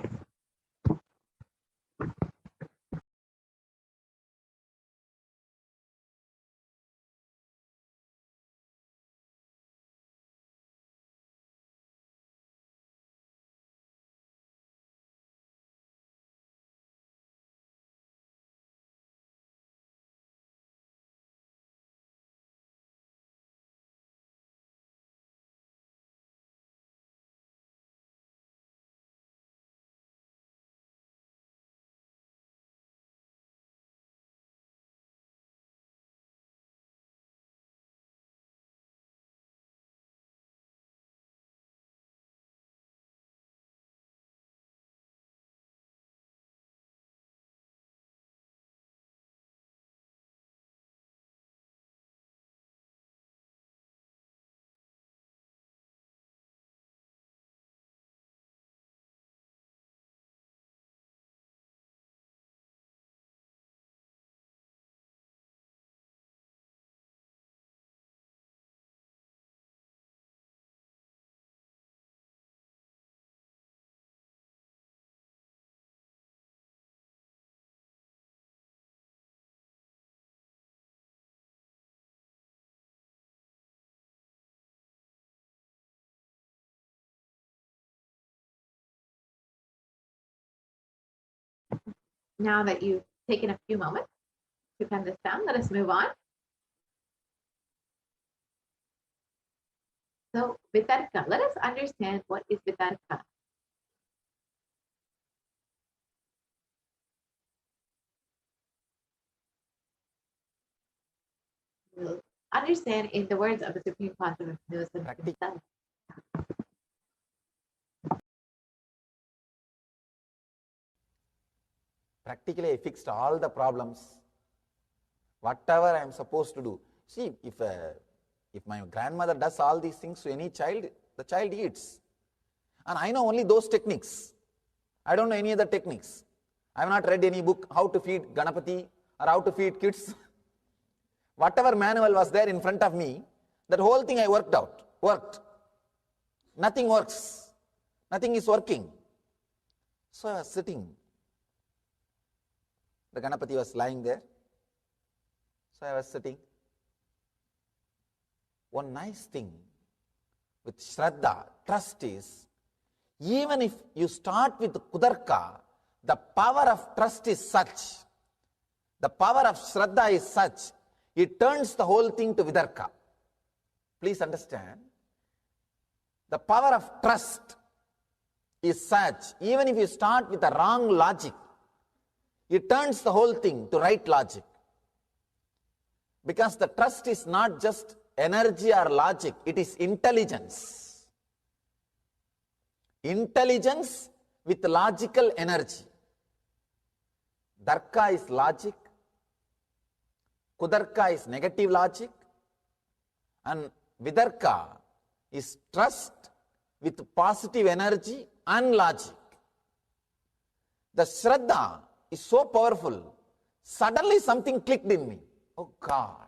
Now that you've taken a few moments to pen this down, let us move on. So Vitarka, let us understand what is Vitarka. We'll understand in the words of the Supreme Concept of Hinduism himself. Practically, I fixed all the problems, whatever I am supposed to do. See, if my grandmother does all these things to any child, the child eats. And I know only those techniques. I don't know any other techniques. I have not read any book, how to feed Ganapati or how to feed kids. Whatever manual was there in front of me, that whole thing I worked. Nothing works. Nothing is working. So I was sitting. The Ganapati was lying there. So I was sitting. One nice thing with Shraddha, trust is, even if you start with Kudarka, the power of trust is such, the power of Shraddha is such, it turns the whole thing to Vidarka. Please understand, the power of trust is such, even if you start with a wrong logic, it turns the whole thing to right logic. Because the trust is not just energy or logic, it is intelligence. Intelligence with logical energy. Darka is logic, Kudarka is negative logic, and Vitarka is trust with positive energy and logic. The Shraddha is so powerful. Suddenly something clicked in me. Oh God,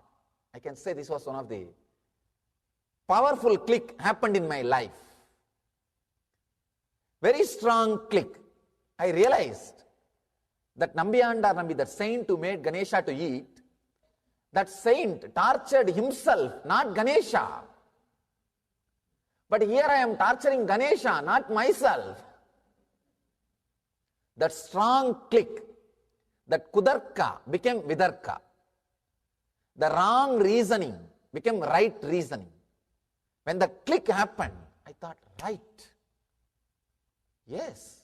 I can say this was one of the powerful click happened in my life. Very strong click. I realized that Nambiyandar Nambi, that saint who made Ganesha to eat, that saint tortured himself, not Ganesha. But here I am torturing Ganesha, not myself. That strong click, that Kudarka became Vidarka. The wrong reasoning became right reasoning. When the click happened, I thought, right. Yes.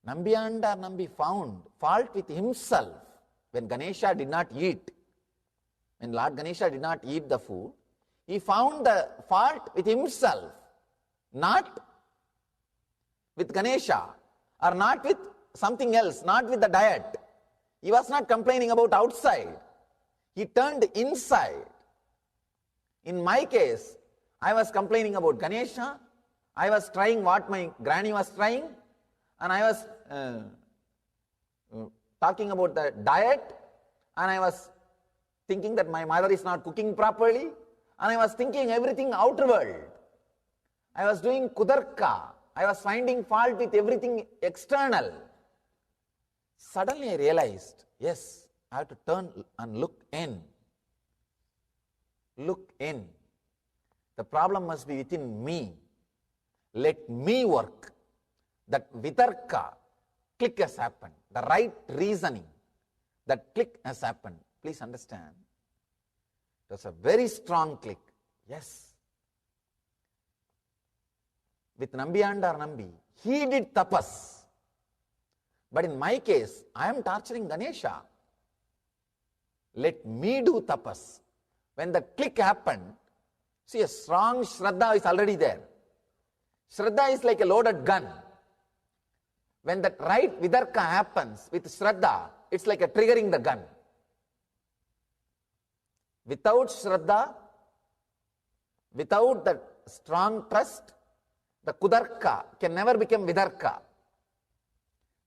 Nambiyandar Nambi found fault with himself when Ganesha did not eat. When Lord Ganesha did not eat the food, he found the fault with himself, not with Ganesha or not with something else, not with the diet. He was not complaining about outside. He turned inside. In my case, I was complaining about Ganesha. I was trying what my granny was trying, and I was talking about the diet, and I was thinking that my mother is not cooking properly, and I was thinking everything outward. I was doing kudarka. I was finding fault with everything external. Suddenly I realized, yes, I have to turn and look in. Look in. The problem must be within me. Let me work. That vitarka, click has happened. The right reasoning, that click has happened. Please understand. It was a very strong click. Yes. With Nambiyandar Nambi, he did tapas. But in my case, I am torturing Ganesha. Let me do tapas. When the click happened, see, a strong Shraddha is already there. Shraddha is like a loaded gun. When that right Vidarka happens with Shraddha, it's like a triggering the gun. Without Shraddha, without that strong trust, the Kudarka can never become Vidarka.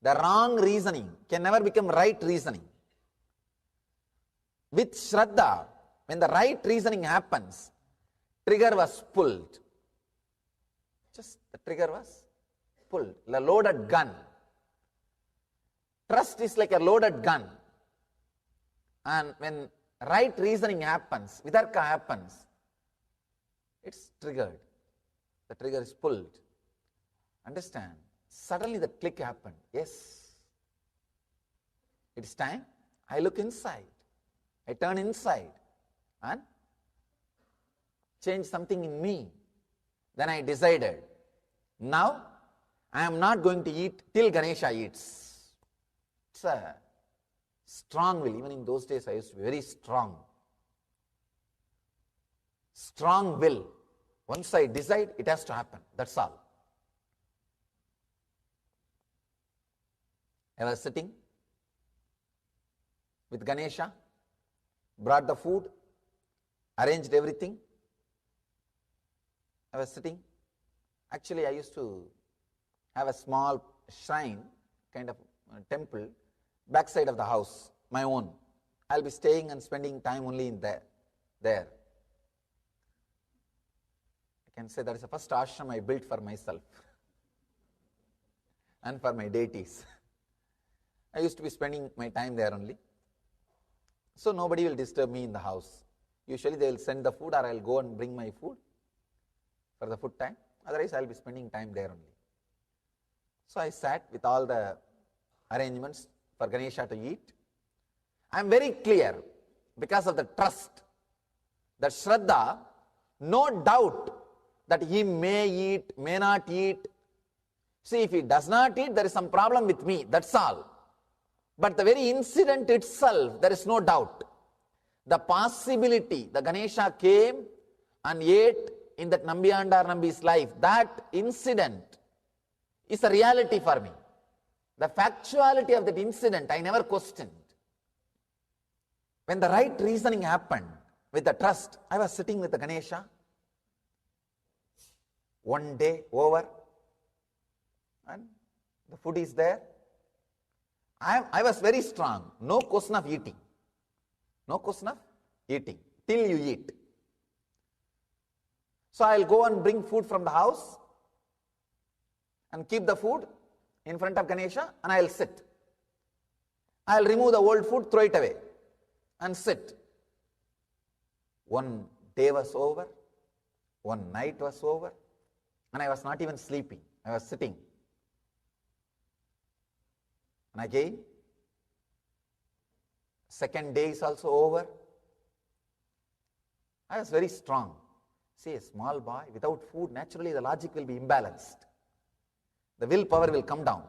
The wrong reasoning can never become right reasoning. With Shraddha, when the right reasoning happens, trigger was pulled. Just the trigger was pulled. The loaded gun. Trust is like a loaded gun. And when right reasoning happens, Vidarka happens, it's triggered. The trigger is pulled. Understand? Suddenly the click happened. Yes. It's time. I look inside. I turn inside and change something in me. Then I decided, now I am not going to eat till Ganesha eats. It's a strong will. Even in those days I used to be very strong. Strong will. Once I decide, it has to happen. That's all. I was sitting with Ganesha, brought the food, arranged everything. I was sitting. Actually, I used to have a small shrine, kind of temple, backside of the house, my own. I'll be staying and spending time only in there. I can say that is the first ashram I built for myself and for my deities. I used to be spending my time there only. So nobody will disturb me in the house. Usually they will send the food, or I will go and bring my food for the food time. Otherwise I will be spending time there only. So I sat with all the arrangements for Ganesha to eat. I am very clear, because of the trust, that Shraddha, no doubt that he may eat, may not eat. See, if he does not eat, there is some problem with me, that's all. But the very incident itself, there is no doubt. The possibility, the Ganesha came and ate in that Nambiyandar Nambi's life, that incident is a reality for me. The factuality of that incident, I never questioned. When the right reasoning happened, with the trust, I was sitting with the Ganesha. One day over, and the food is there. I was very strong. No question of eating. No question of eating till you eat. So I'll go and bring food from the house and keep the food in front of Ganesha, and I'll sit. I'll remove the old food, throw it away, and sit. One day was over, one night was over, and I was not even sleeping. I was sitting. And again, second day is also over. I was very strong. See, a small boy without food, naturally the logic will be imbalanced. The willpower will come down.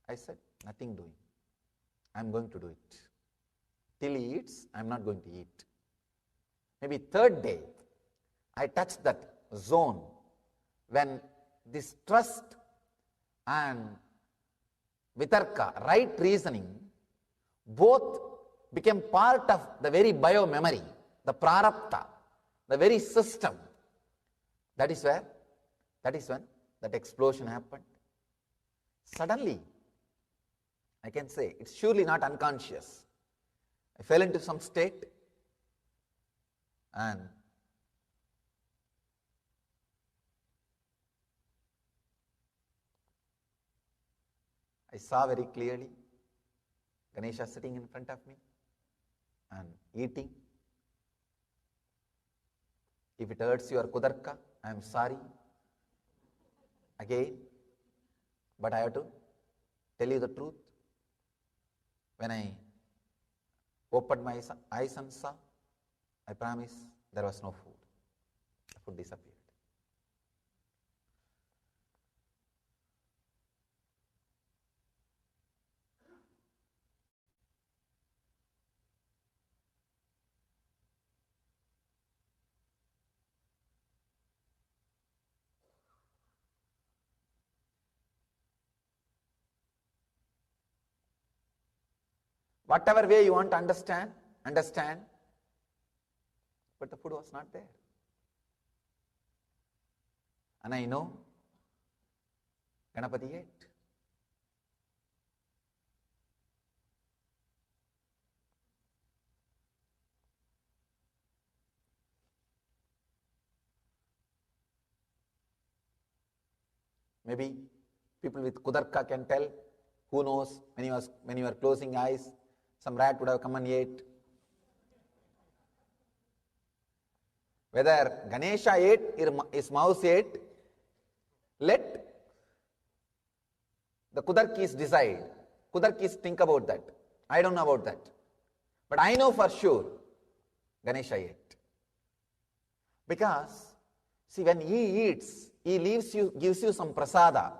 I said, nothing doing. I'm going to do it. Till he eats, I'm not going to eat. Maybe third day, I touched that zone when this trust and vitarka, right reasoning, both became part of the very bio-memory, the prarabdha, the very system. That is when that explosion happened. Suddenly, I can say, it's surely not unconscious. I fell into some state, and I saw very clearly Ganesha sitting in front of me and eating. If it hurts your kudarka, I am sorry. Again, but I have to tell you the truth. When I opened my eyes and saw, I promise there was no food. The food disappeared. Whatever way you want to understand, but the food was not there. And I know Ganapati ate. Maybe people with kudarka can tell. Who knows, when you were closing eyes, some rat would have come and ate. Whether Ganesha ate, his mouse ate, let the Kudarkis decide. Kudarkis think about that. I don't know about that. But I know for sure Ganesha ate. Because, see, when he eats, he gives you some prasada.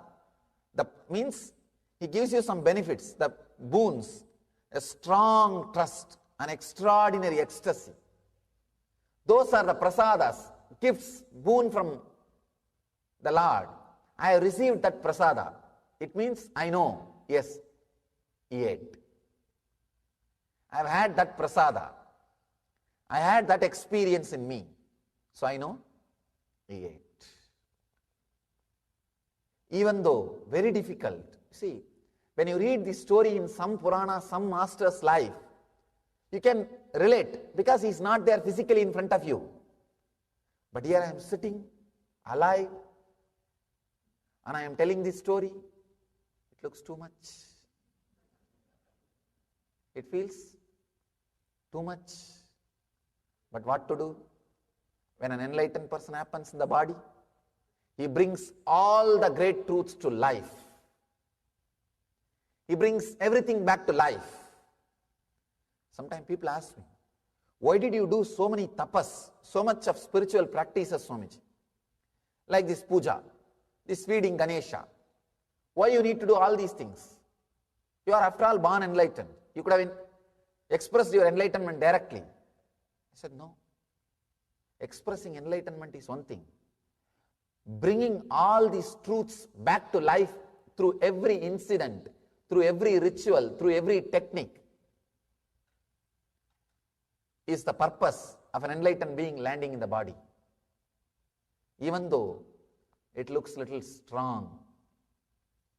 Means he gives you some benefits, the boons, a strong trust, an extraordinary ecstasy. Those are the prasadas, gifts, boon from the Lord. I have received that prasada. It means I know, yes, he ate. I have had that prasada. I had that experience in me. So I know he ate. Even though very difficult, see, when you read the story in some Purana, some master's life, you can relate because he's not there physically in front of you. But here I am sitting, alive, and I am telling this story. It looks too much. It feels too much. But what to do? When an enlightened person happens in the body, he brings all the great truths to life. He brings everything back to life. Sometimes people ask me, why did you do so many tapas, so much of spiritual practices, Swamiji? Like this puja, this feeding Ganesha. Why you need to do all these things? You are after all born enlightened. You could have expressed your enlightenment directly. I said, no. Expressing enlightenment is one thing. Bringing all these truths back to life through every incident, through every ritual, through every technique, is the purpose of an enlightened being landing in the body. Even though it looks little strong,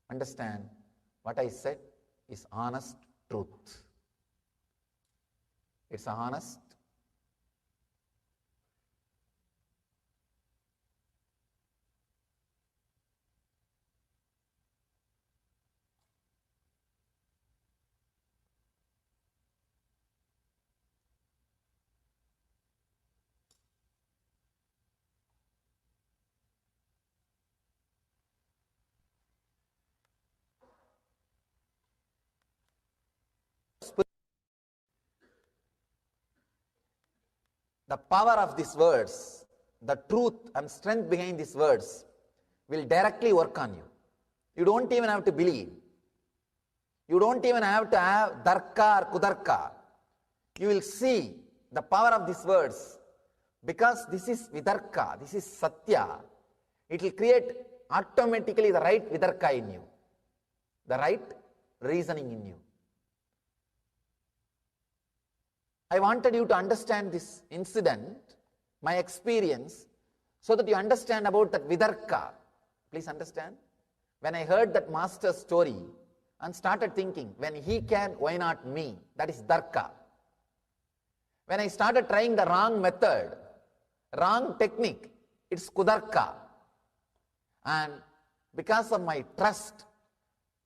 understand what I said is honest truth. It's honest. The power of these words, the truth and strength behind these words will directly work on you. You don't even have to believe. You don't even have to have darka or kudarka. You will see the power of these words because this is vidarka, this is satya. It will create automatically the right vidarka in you, the right reasoning in you. I wanted you to understand this incident, my experience, so that you understand about that vidarka. Please understand. When I heard that master's story and started thinking, when he can, why not me? That is darka. When I started trying the wrong method, wrong technique, it's kudarka. And because of my trust,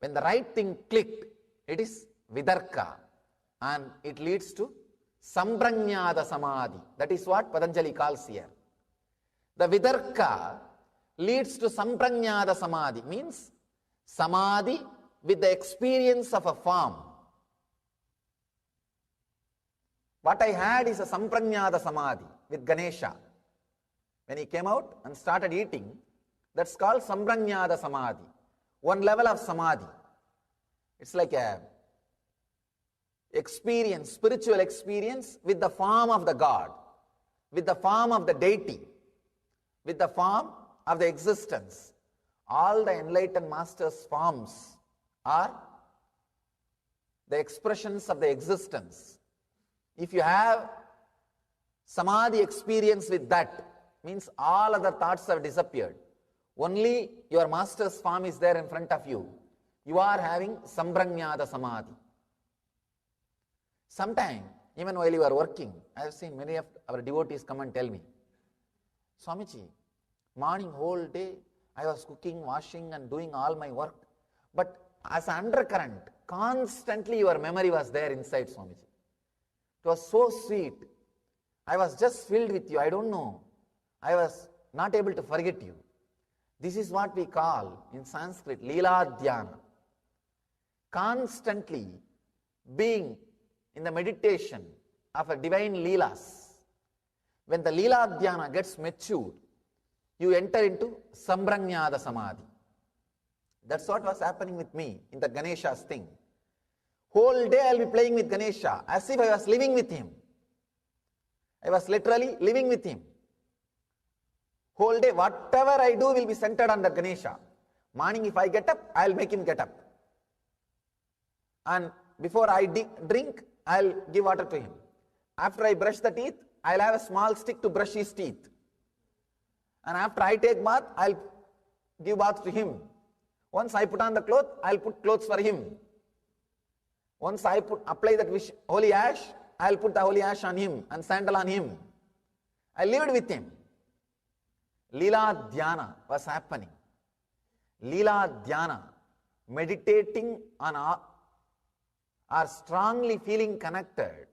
when the right thing clicked, it is vidarka. And it leads to Samprajnata Samadhi. That is what Patanjali calls here. The Vidarka leads to Samprajnata Samadhi, means Samadhi with the experience of a form. What I had is a Samprajnata Samadhi with Ganesha. When he came out and started eating, that's called Samprajnata Samadhi. One level of Samadhi. It's like a experience, spiritual experience with the form of the God, with the form of the deity, with the form of the existence. All the enlightened masters' forms are the expressions of the existence. If you have samadhi experience with that, means all other thoughts have disappeared. Only your master's form is there in front of you. You are having samprajnata samadhi. Sometime, even while you are working, I have seen many of our devotees come and tell me, Swamiji, morning whole day, I was cooking, washing and doing all my work. But as an undercurrent, constantly your memory was there inside, Swamiji. It was so sweet. I was just filled with you. I don't know. I was not able to forget you. This is what we call in Sanskrit, Leela Dhyana. Constantly being in the meditation of a divine Leelas. When the Leela Dhyana gets matured, you enter into Samprajnata Samadhi. That's what was happening with me in the Ganesha's thing. Whole day I'll be playing with Ganesha as if I was living with him. I was literally living with him. Whole day, whatever I do will be centered on the Ganesha. Morning, if I get up, I'll make him get up. And before I drink, I'll give water to him. After I brush the teeth, I'll have a small stick to brush his teeth. And after I take bath, I'll give bath to him. Once I put on the cloth, I'll put clothes for him. Once I apply that holy ash, I'll put the holy ash on him and sandal on him. I lived with him. Leela Dhyana was happening. Leela Dhyana, meditating on or strongly feeling connected,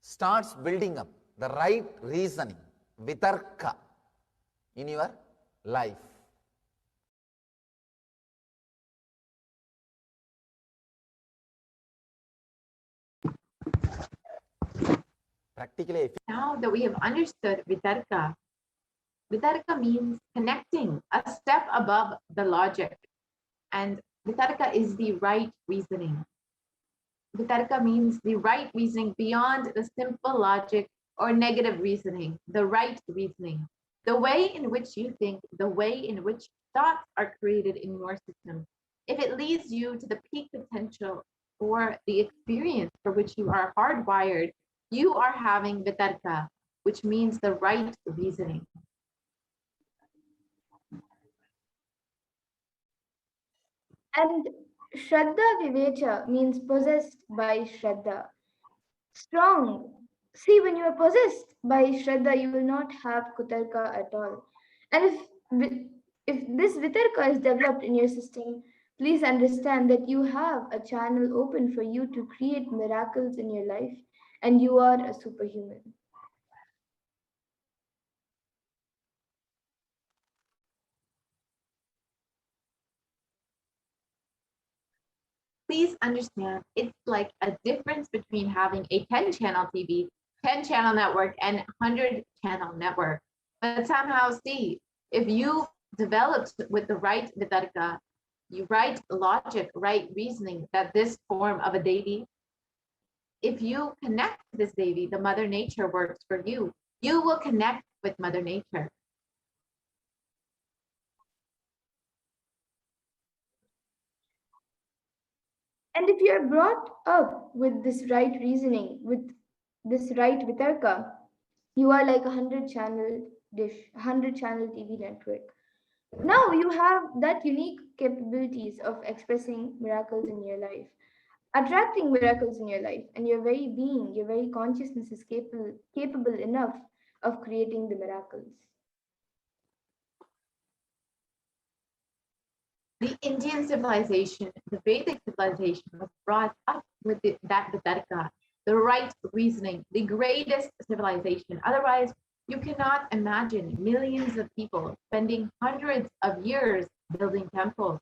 starts building up the right reasoning, vitarka, in your life. Practically, now that we have understood vitarka, vitarka means connecting, a step above the logic. And vitarka is the right reasoning. Vitarka means the right reasoning beyond the simple logic or negative reasoning, the right reasoning. The way in which you think, the way in which thoughts are created in your system, if it leads you to the peak potential or the experience for which you are hardwired You are having vitarka, which means the right reasoning. And Shraddha Vivecha means possessed by Shraddha. Strong. See, when you are possessed by Shraddha, you will not have Kutarka at all. And if this Vitarka is developed in your system, please understand that you have a channel open for you to create miracles in your life, and you are a superhuman. Please understand, it's like a difference between having a 10 channel TV, 10 channel network, and 100 channel network. But somehow, see, if you developed with the right vitarka, you right logic, right reasoning that this form of a deity, if you connect to this deity, the Mother Nature works for you. You will connect with Mother Nature. And if you are brought up with this right reasoning, with this right vitarka, you are like a 100 channel dish, 100 channel TV network. Now you have that unique capabilities of expressing miracles in your life, attracting miracles in your life, and your very being, your very consciousness is capable enough of creating the miracles. The Indian civilization, the Vedic civilization, was brought up with that vitarka, the right reasoning, the greatest civilization. Otherwise, you cannot imagine millions of people spending hundreds of years building temples.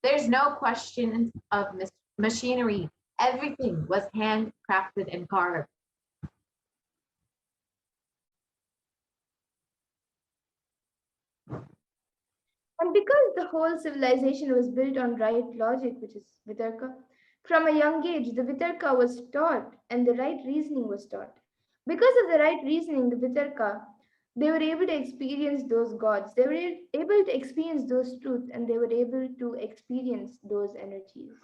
There's no question of machinery. Everything was handcrafted and carved. And because the whole civilization was built on right logic, which is vitarka, from a young age, the vitarka was taught and the right reasoning was taught. Because of the right reasoning, the vitarka, they were able to experience those gods, they were able to experience those truths, and they were able to experience those energies.